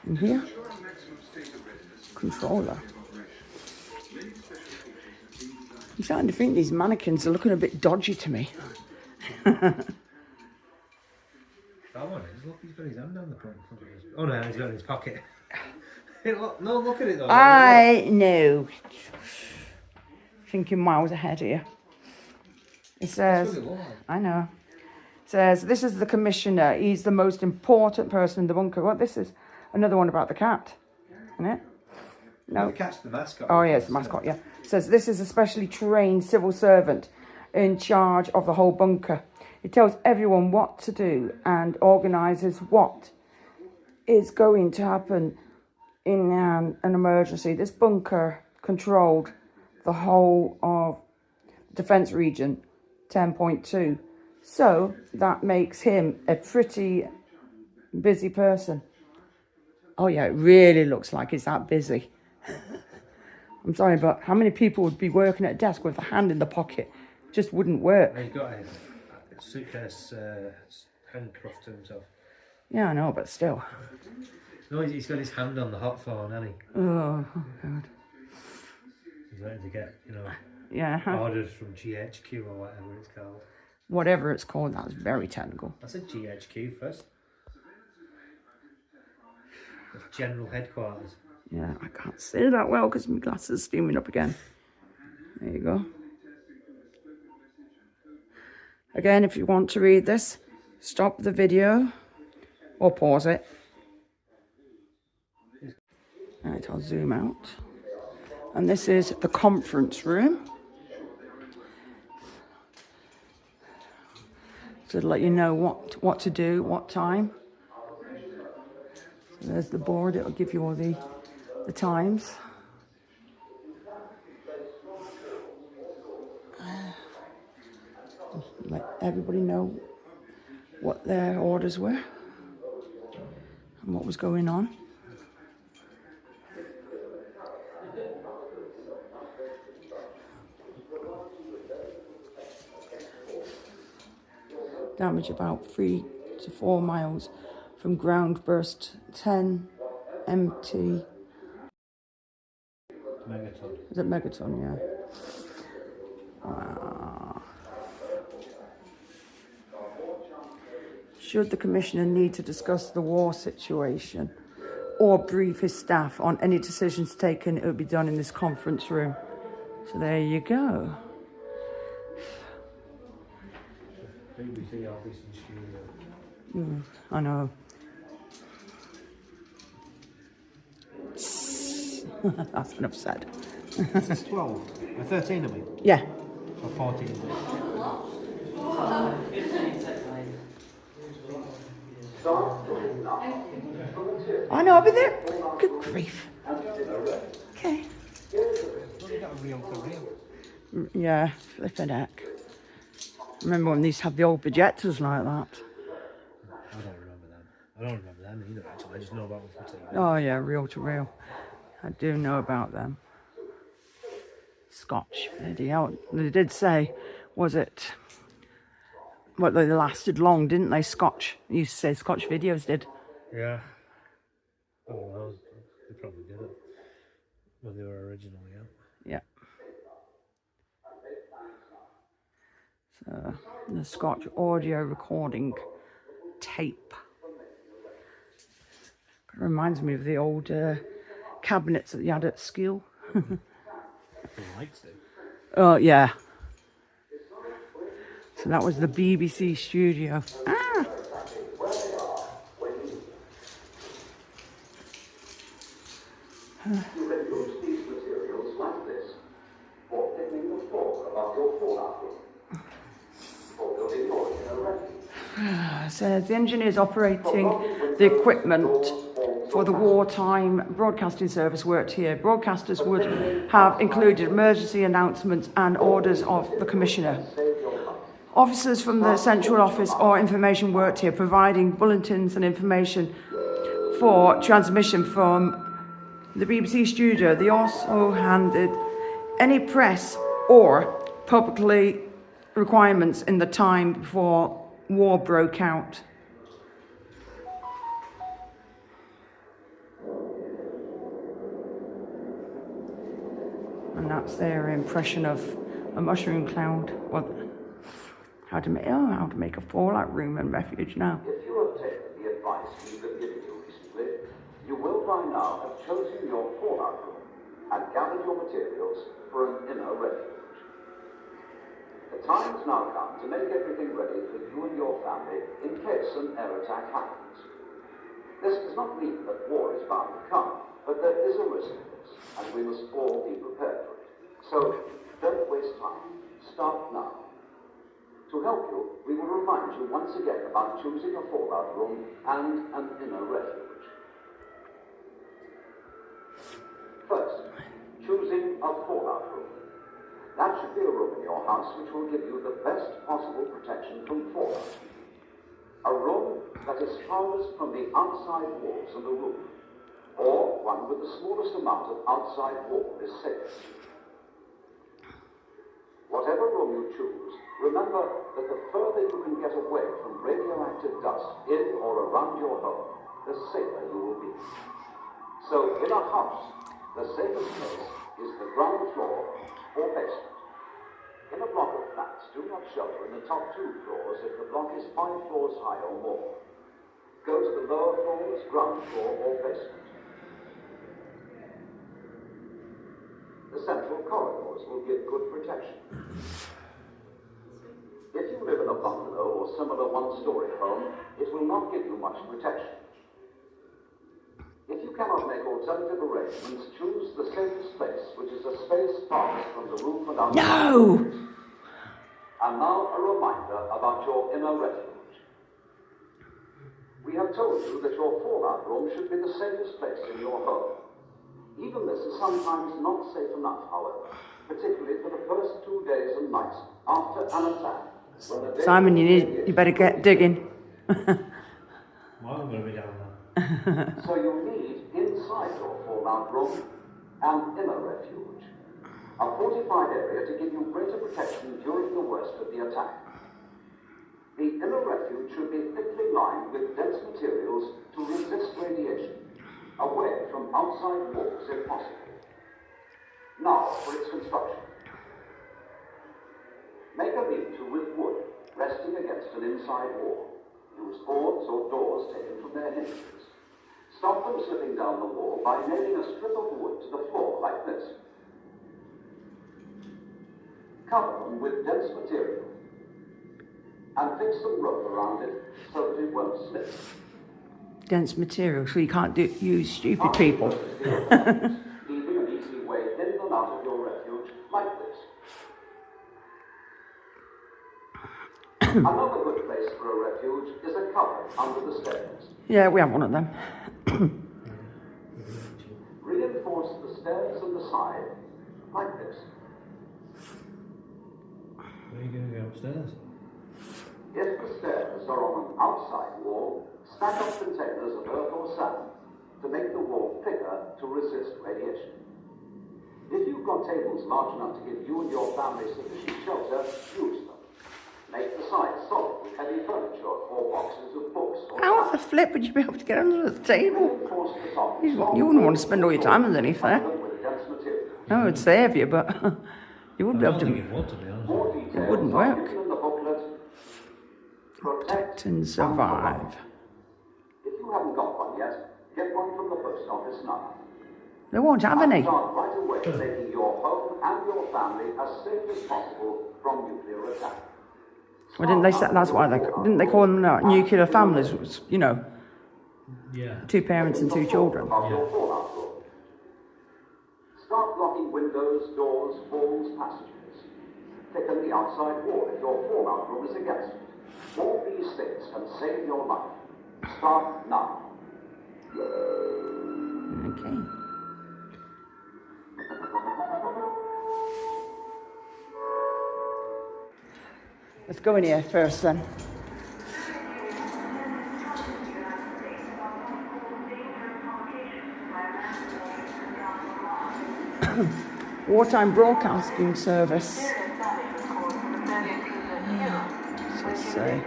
S1: In here,
S10: To ensure a maximum state of readiness
S1: controller.
S10: of operation, many special features have been designed.
S1: I'm starting to think these mannequins are looking a bit dodgy to me.
S4: Look, he's got his hand down the front. Oh no, he's got it in his pocket. No, look at it though.
S1: I know. Thinking miles ahead here. It says, I know. It says, this is the commissioner. He's the most important person in the bunker. Well, this is another one about the cat, isn't it? No.
S4: The cat's the mascot.
S1: Oh, yes, the mascot, yeah. It says, this is a specially trained civil servant in charge of the whole bunker. He tells everyone what to do and organises what is going to happen in an emergency. This bunker controlled the whole of Defence Region 10.2. So that makes him a pretty busy person. Oh yeah, it really looks like it's that busy. I'm sorry, but how many people would be working at a desk with a hand in the pocket? Just wouldn't work.
S4: He's got a suitcase handcuffed to himself.
S1: Yeah, I know, but still.
S4: No, he's got his hand on the hot phone, hasn't he?
S1: Oh, God.
S4: He's waiting to get,
S1: Yeah.
S4: orders from GHQ or whatever it's called.
S1: Whatever it's called, that's very technical.
S4: I said GHQ first. That's General Headquarters.
S1: Yeah, I can't see that well because my glasses are steaming up again. There you go. Again, if you want to read this, stop the video or pause it. Right, I'll zoom out. And this is the conference room. So to let you know what to do, what time. So there's the board, it'll give you all the times. Let everybody know what their orders were and what was going on. Damage about 3 to 4 miles from ground burst 10 MT.
S4: Megaton.
S1: Is it megaton? Yeah. Should the commissioner need to discuss the war situation or brief his staff on any decisions taken, it will be done in this conference room. So there you go.
S4: BBC office and studio.
S1: I know. That's enough said.
S4: This is 12. 13 of me.
S1: Yeah.
S4: Or 14.
S1: I know, I'll be there. Good grief. Okay. Yeah, flipping heck. Remember when they used to have the old projectors like that?
S4: I don't remember them. I don't remember them either, actually. I just know about them from TV.
S1: Oh yeah, reel to reel. I do know about them. Scotch, bloody hell. They did say, was it? Well, they lasted long, didn't they? Scotch. You used to say Scotch videos did.
S4: Yeah. Oh, well, they probably did it. When they were original, yeah.
S1: Yeah. So, the Scotch audio recording tape. It reminds me of the old cabinets that you had at school.
S4: The lights do.
S1: Oh, yeah. So that was the BBC studio. Ah!
S8: You can use these materials like this for picking the floor above your fallout room, for building your inner refuge.
S1: Says the engineers operating the equipment for the wartime broadcasting service worked here. Broadcasters would have included emergency announcements and orders of the commissioner. Officers from the central office or information worked here, providing bulletins and information for transmission from the BBC studio. They also handed any press or publicly requirements in the time before war broke out. And that's their impression of a mushroom cloud. Well, how to make a fallout room and refuge now.
S8: If you have taken the advice we have given you recently, you will by now have chosen your fallout room and gathered your materials for an inner refuge. The time has now come to make everything ready for you and your family in case an air attack happens. This does not mean that war is bound to come, but there is a risk of this, and we must all be prepared for it. So, don't waste time. Start now. To help you, we will remind you once again about choosing a fallout room and an inner refuge. First, choosing a fallout room. That should be a room in your house which will give you the best possible protection from fallout. A room that is farthest from the outside walls and the roof, or one with the smallest amount of outside wall is safest. Whatever room you choose, remember that the further you can get away from radioactive dust in or around your home, the safer you will be. So, in a house, the safest place is the ground floor or basement. In a block of flats, do not shelter in the top 2 floors if the block is 5 floors high or more. Go to the lower floors, ground floor or basement. The central corridors will give good protection. If you live in a bungalow or similar one-story home, it will not give you much protection. If you cannot make alternative arrangements, choose the safest place, which is a space farthest from the roof and outside.
S1: No!
S8: And now a reminder about your inner refuge. We have told you that your fallout room should be the safest place in your home. Even this is sometimes not safe enough, however, particularly for the first 2 days and nights after an attack.
S1: Simon, you better get digging.
S4: Mine going to be down there.
S8: So you need inside your fallout room an inner refuge, a fortified area to give you greater protection during the worst of the attack. The inner refuge should be thickly lined with dense materials to resist radiation, away from outside walls if possible. Now for its construction. Make a lean-to with wood, resting against an inside wall. Use boards or doors taken from their hinges. Stop them slipping down the wall by nailing a strip of wood to the floor like this. Cover them with dense material and fix some rope around it so that it won't slip.
S1: Dense material, so you can't use stupid people.
S8: Leaving an easy way in and out of your refuge like this.
S11: Another good place for a refuge is a cupboard under the stairs.
S1: Yeah, we have one of them.
S11: Reinforce the stairs and the side like this.
S4: Where are you going to go upstairs?
S11: If the stairs are on an outside wall, stack up containers of earth or sand to make the wall thicker to resist radiation. If you've got tables large enough to give you and your family sufficient shelter, use them. Make the sides solid with heavy furniture or boxes of books.
S1: How the flip would you be able to get under the table?
S11: Reinforce the top.
S1: You wouldn't want to spend all your time underneath there.
S11: With dense material.
S1: No, it would save you, but you wouldn't be able
S4: I don't think
S1: to.
S4: it would, to be honest.
S11: More details
S1: It wouldn't
S11: are
S1: work.
S11: given in the booklet.
S1: Protect and survive.
S11: If you haven't got one yet, get one from the post office now.
S1: They won't have any.
S11: Start right away making your home and your family as safe as possible from nuclear attack.
S1: Well, didn't they say that's why didn't they call them nuclear families? Was, you know,
S4: Yeah.
S1: 2 parents and 2 children.
S11: Start blocking windows, doors, walls, passages. Thicken the outside wall if your fallout room is against it. All these things can save your life. Start now.
S1: Okay. Let's go in here first then. Wartime Broadcasting Service. Let's say.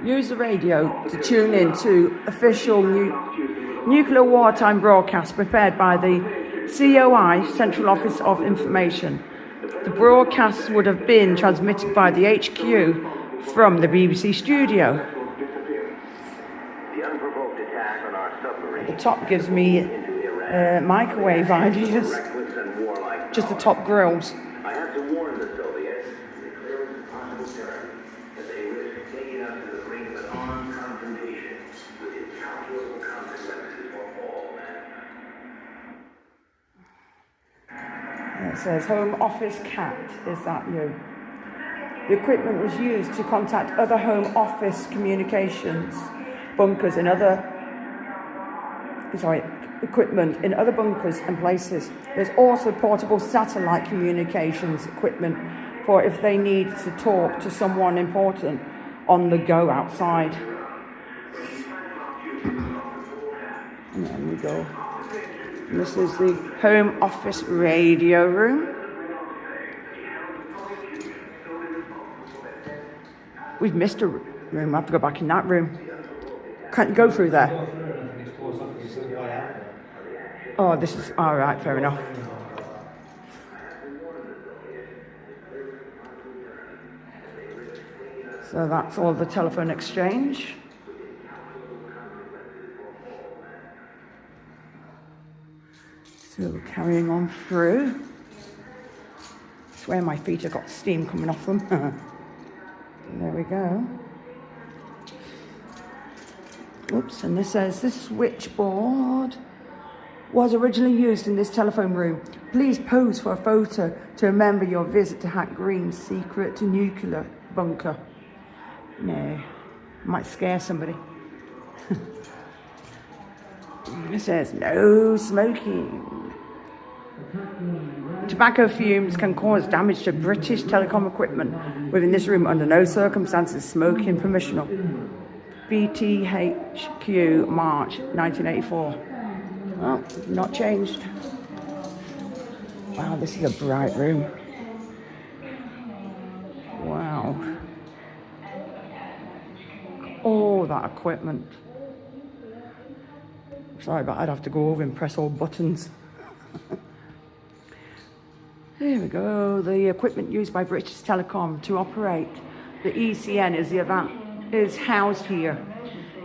S1: Use the radio to tune in to official nuclear wartime broadcasts prepared by the COI, Central Office of Information. The broadcasts would have been transmitted by the HQ from the BBC studio. The top gives me microwave ideas. Just the top grills.
S8: I have to warn the Soviets, declaring possible terror, that they risk taking us to the brink of an armed confrontation with incalculable consequences for all mankind.
S1: It says Home Office Cat. Is that you? The equipment was used to contact other Home Office communications bunkers in other. Equipment in other bunkers and places. There's also portable satellite communications equipment for if they need to talk to someone important on the go outside. And then we go. And this is the Home Office radio room. We've missed a room. I have to go back in that room. Can't you go through there? Oh, this is all right. Fair enough. So that's all the telephone exchange. So carrying on through. I swear my feet have got steam coming off them. There we go. Oops, and this says this switchboard was originally used in this telephone room. Please pose for a photo to remember your visit to Hack Green's secret nuclear bunker. No, might scare somebody. It says no smoking. Tobacco fumes can cause damage to British telecom equipment within this room. Under no circumstances smoking permissible. BTHQ, March 1984. Oh, not changed. Wow, this is a bright room. Wow. All that equipment. Sorry, but I'd have to go over and press all buttons. Here we go. The equipment used by British Telecom to operate the ECN is housed here.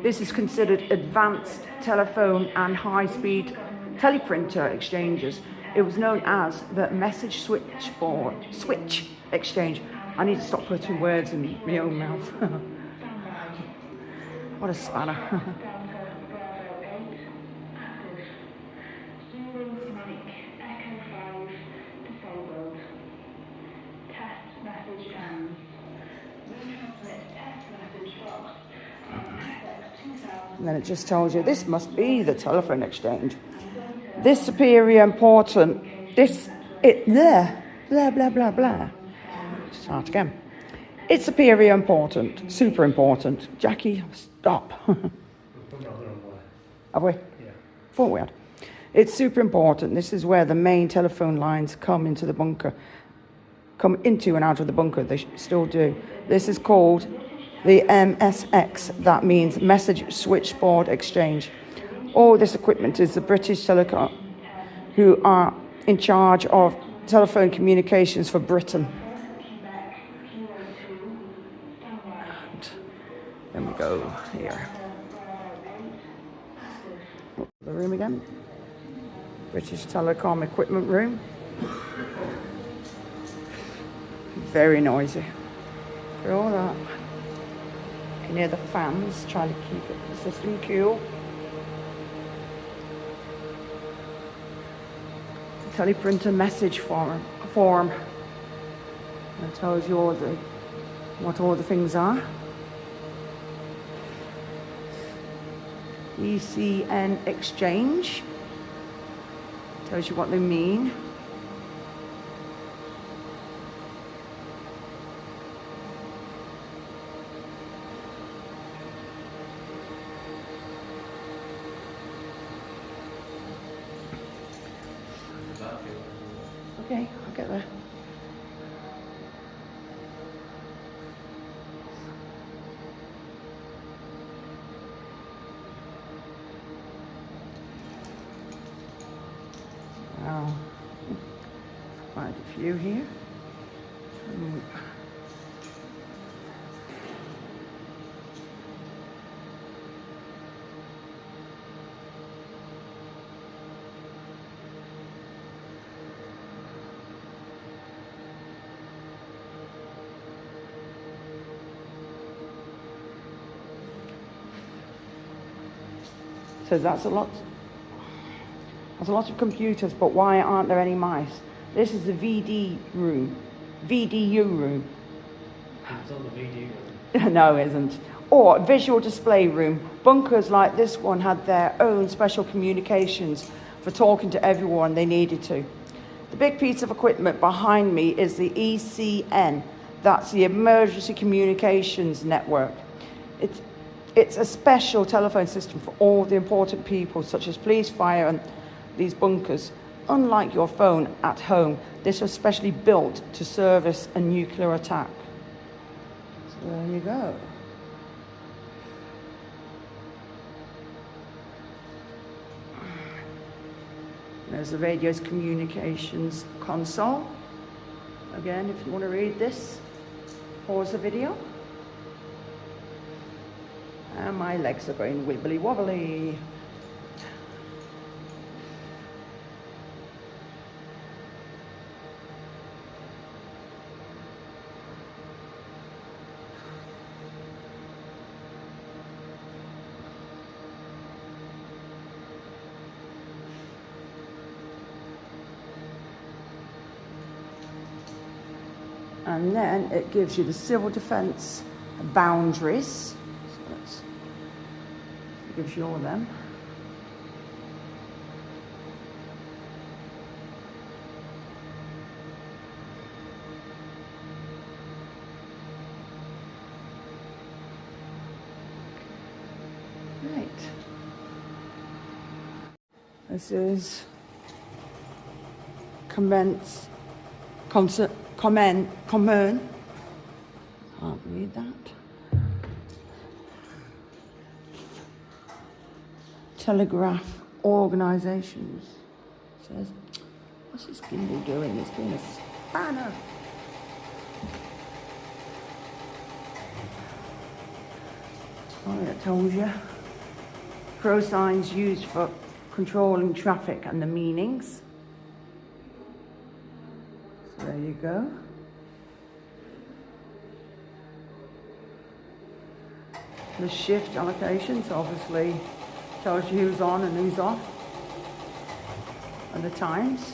S1: This is considered advanced telephone and high-speed teleprinter exchanges. It was known as the message switch exchange. I need to stop putting words in my own mouth. What a spanner. And then it just tells you this must be the telephone exchange. This superior important. This it there. Blah blah blah blah. Start again. It's superior important. Super important. Jackie, stop. Have we?
S5: Yeah.
S1: Thought we had. It's super important. This is where the main telephone lines come into the bunker. Come into and out of the bunker. They still do. This is called the MSX. That means Message Switchboard Exchange. All this equipment is the British Telecom, who are in charge of telephone communications for Britain. And then we go here. The room again. British Telecom equipment room. Very noisy. For all that. You can hear the fans trying to keep the system cool. Teleprinter message form. That tells you what all the things are. ECN exchange. Tells you what they mean. Okay, I'll get there. Wow, quite a few here. So that's a lot. There's a lot of computers, but why aren't there any mice? This is the VDU room.
S5: It's not the VD room.
S1: No, it isn't. Or visual display room. Bunkers like this one had their own special communications for talking to everyone they needed to. The big piece of equipment behind me is the ECN. That's the Emergency Communications Network. It's a special telephone system for all the important people, such as police, fire, and these bunkers. Unlike your phone at home, this was specially built to service a nuclear attack. So there you go. There's the radio's communications console. Again, if you want to read this, pause the video. And my legs are going wibbly wobbly. And then it gives you the civil defence boundaries. It gives you all of them. Right. This is common. Can't read that. Telegraph organisations. Says, what's this gimbal doing? It's being a spanner. Oh, it tells you. Pro signs used for controlling traffic and the meanings. So there you go. The shift allocations obviously tells you who's on and who's off, and the times.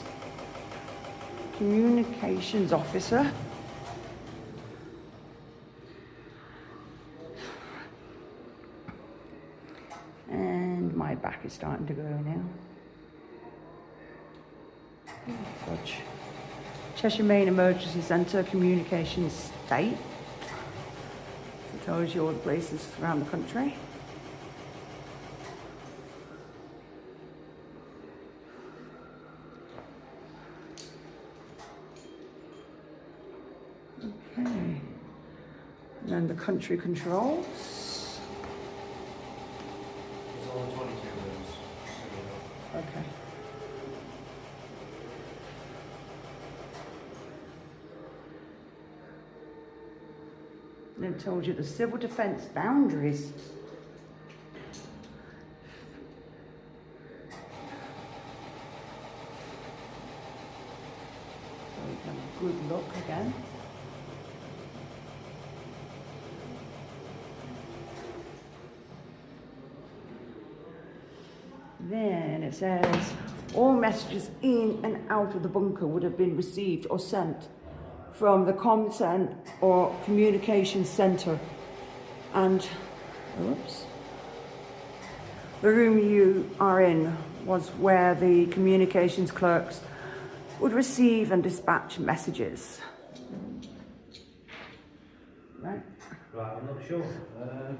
S1: Communications officer. black is starting to go now. Oh, fudge. Cheshire Main Emergency Centre, communications state. It tells you all the places around the country. Okay. And then the country controls.
S5: There's only 22 rooms.
S1: Okay. And it told you the civil defence boundaries. So we can have a good look again. Then it says, all messages in and out of the bunker would have been received or sent from the Comcent or Communications Centre. And, oops, the room you are in was where the communications clerks would receive and dispatch messages. Right?
S5: Right, I'm not sure.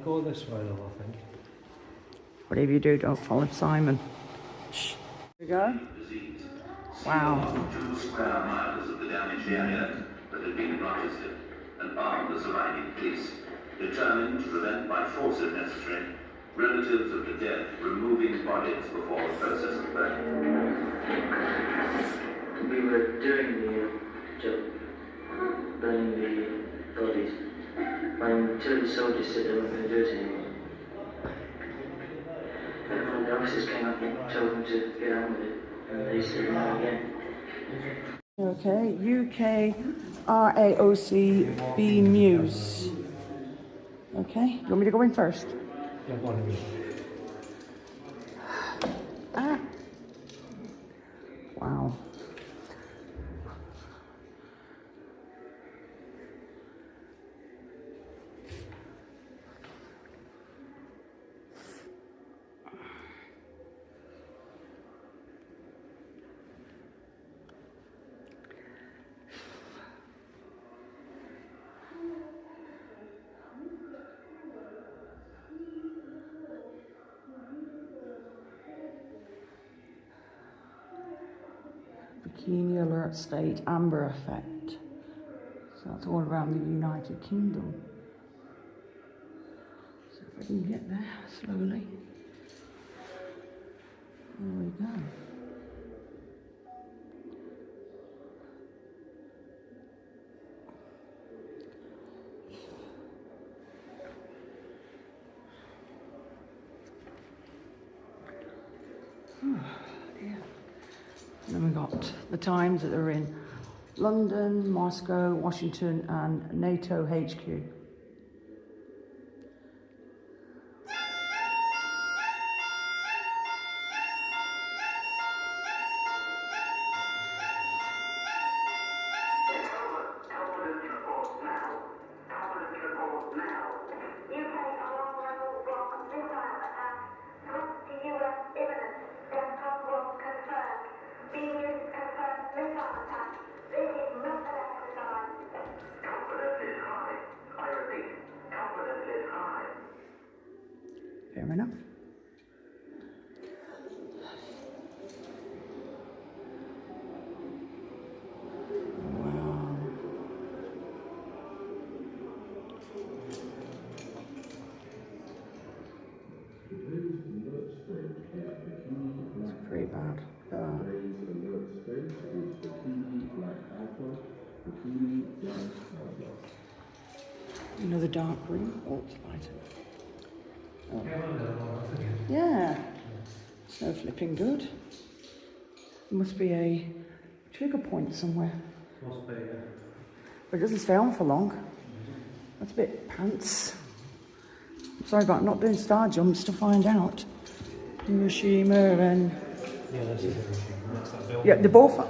S5: Go this way though, I think.
S1: Whatever you do, don't follow Simon. Shh. Here we go. Wow.
S8: 2 square miles of the damaged area that had been blasted and armed the surviving police, determined to prevent by force if necessary relatives of the dead removing bodies before the process of burning.
S12: We were doing the job, burning the bodies, until the soldiers said they weren't going to do it anymore. And one of the officers came up and told them to get on with it, and they said no again.
S1: Okay, UK RAOC B News. Okay, you want me to go in first?
S5: Yeah, go on.
S1: Ah. Wow. Bikini alert state, amber effect. So that's all around the United Kingdom. So if I can get there slowly. There we go. And then we got the times that they're in: London, Moscow, Washington, and NATO HQ. Fair enough. Wow. It's pretty bad. Another dark room. Oh, it's lighter. Oh. Yeah, so flipping good. There must be a trigger point somewhere.
S5: Must be, yeah.
S1: But it doesn't stay on for long. That's a bit pants. I'm sorry about not doing star jumps to find out. Hiroshima and...
S5: Yeah, that's Hiroshima. That's that building.
S1: Yeah,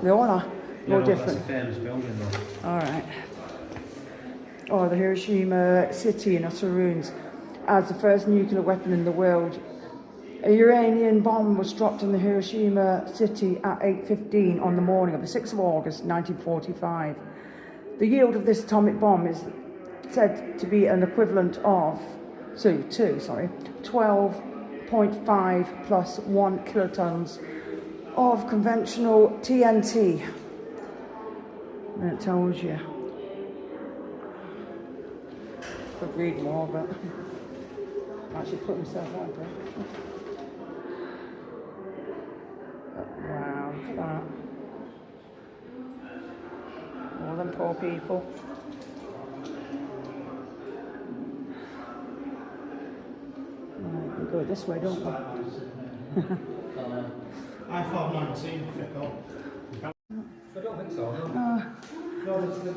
S1: they all are.
S5: Yeah,
S1: All different.
S5: That's a famous building though.
S1: Alright. Oh, the Hiroshima city in utter ruins. As the first nuclear weapon in the world A Iranian bomb was dropped in the Hiroshima city at 8:15 on the morning of the 6th of August 1945. The yield of this atomic bomb is said to be an equivalent of 12.5 plus 1 kilotons of conventional TNT. And it tells you. Could read more, but I actually put myself on there. Wow, look at that. All them poor people. Right, we go this way, don't we?
S5: iPhone 19, fickle.
S4: I don't think so, no.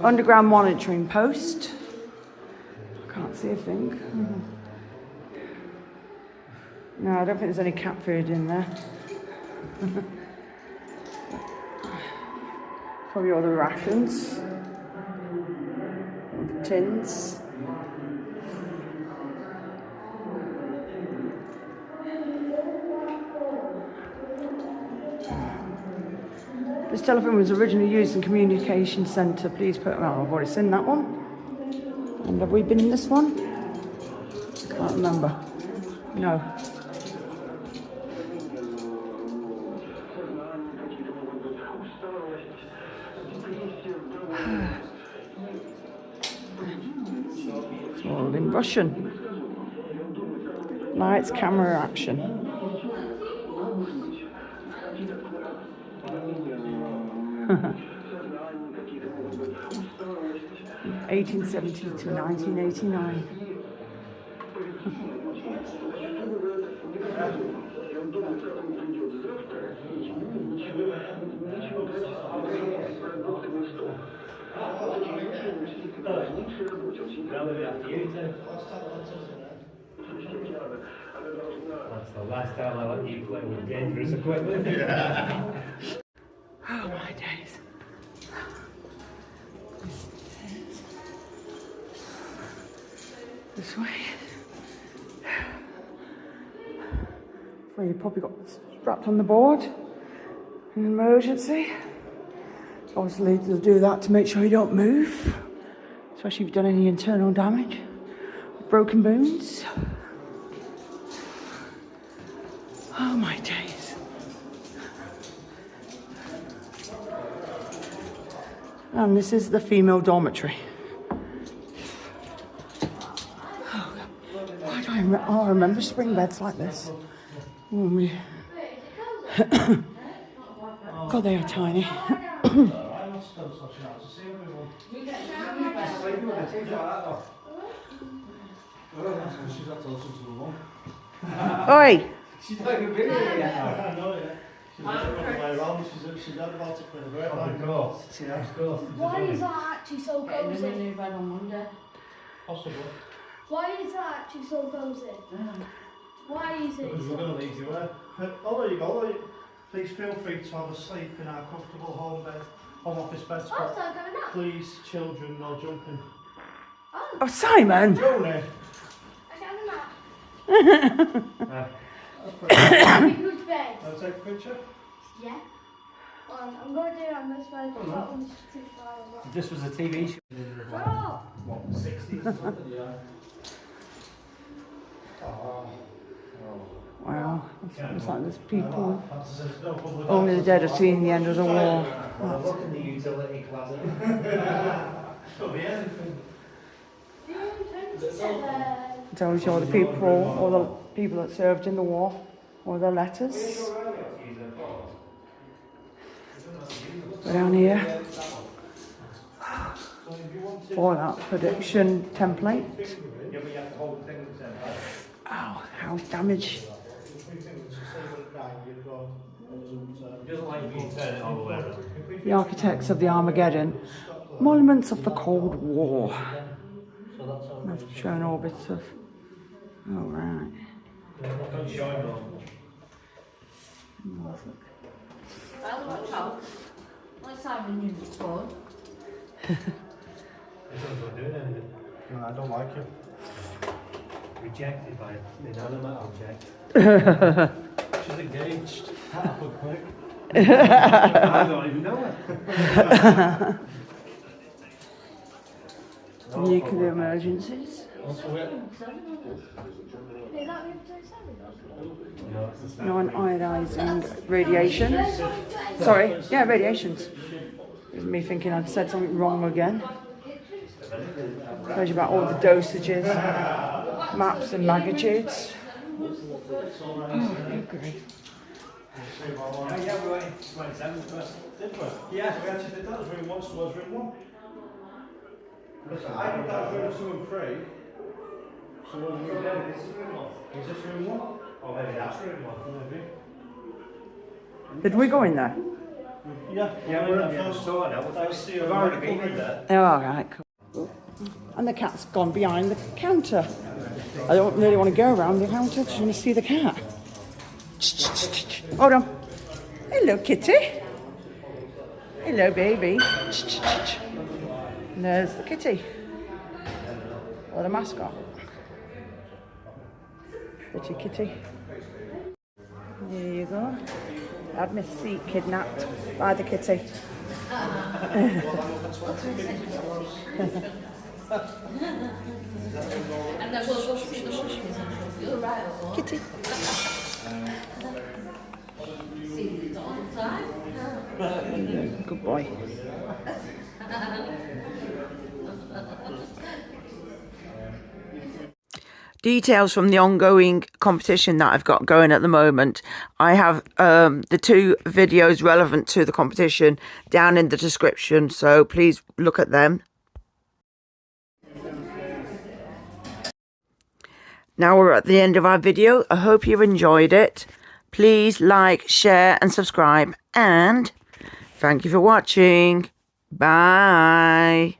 S1: Underground monitoring post. Can't see a thing. No, I don't think there's any cat food in there. Probably all the rations. All the tins. This telephone was originally used in communication centre. Please put. Oh, I've already seen that one. And have we been in this one? I can't remember. No. It's all in Russian. Lights, camera, action. 1870 to 1989.
S4: That's the last time I let you play with dangerous equipment. Yeah.
S1: Oh my days. This way. Well, you probably got strapped on the board in an emergency. Obviously, they'll do that to make sure you don't move, especially if you've done any internal damage, broken bones. Oh my days. And this is the female dormitory. I remember spring beds like this. God, they are tiny. Oi!
S5: She's not even been here yet. I know it. She's not going to play around. She's not about to play the great line. Of course. Yeah, of course.
S2: Why is that actually so cozy?
S3: Getting a new bed on Monday.
S5: Possibly.
S2: Why is that actually so cozy? Why is it?
S5: Because we're going to leave you there. Oh, there you go. Please feel free to have a sleep in our comfortable home office bed spot.
S2: Oh, so I'm going up.
S5: Please, children, no jumping.
S1: Oh, Simon!
S5: Joni!
S2: I got a nap.
S5: That's pretty
S2: Good bed.
S5: Can I take a picture?
S2: Yeah. I'm going to do it on this bed. That one's too far away.
S4: This was a TV show in the what, 60s or something? Yeah.
S1: Wow, it's like there's people. Only the dead have seen the end of the war.
S4: Look in the utility closet. Could be anything.
S1: It tells you all the people that served in the war, all their letters. Go down here. Fallout prediction template. Oh, house damage. The architects of the Armageddon. Monuments of the Cold War. I've shown all bits of. Oh, right.
S3: I'll watch out. Like Simon used his phone.
S5: No, I don't like it.
S4: rejected by an inanimate object.
S5: She's engaged.
S4: That would quick.
S5: I don't even know her.
S1: Nuclear emergencies.
S5: Also, we're-
S2: Is that
S1: Non-ionizing radiations. Sorry, yeah, radiations. It was me thinking I'd said something wrong again. Tells you about all the dosages, maps and magnitudes. Oh, great.
S5: Yeah, we went 27 first, didn't we? Yeah, we actually did that. Was room 1, so was room 1. Listen, I think that was room 2 and 3. So was room 1. This is room 1. Is this room 1? Oh, maybe that's room 1, maybe.
S1: Did we go in there?
S5: Yeah, we're at the first door now. We've already been in there.
S1: Oh, all right, cool. And the cat's gone behind the counter. I don't really want to go around the counter, just want to see the cat. Hold on. Hello, kitty. Hello, baby. And there's the kitty. Or the mascot. Pretty kitty. There you go. Had my seat kidnapped by the kitty. Kitty. Good boy. Details from the ongoing competition that I've got going at the moment. I have the 2 videos relevant to the competition down in the description, so please look at them. Now we're at the end of our video. I hope you've enjoyed it. Please like, share and subscribe, and thank you for watching. Bye.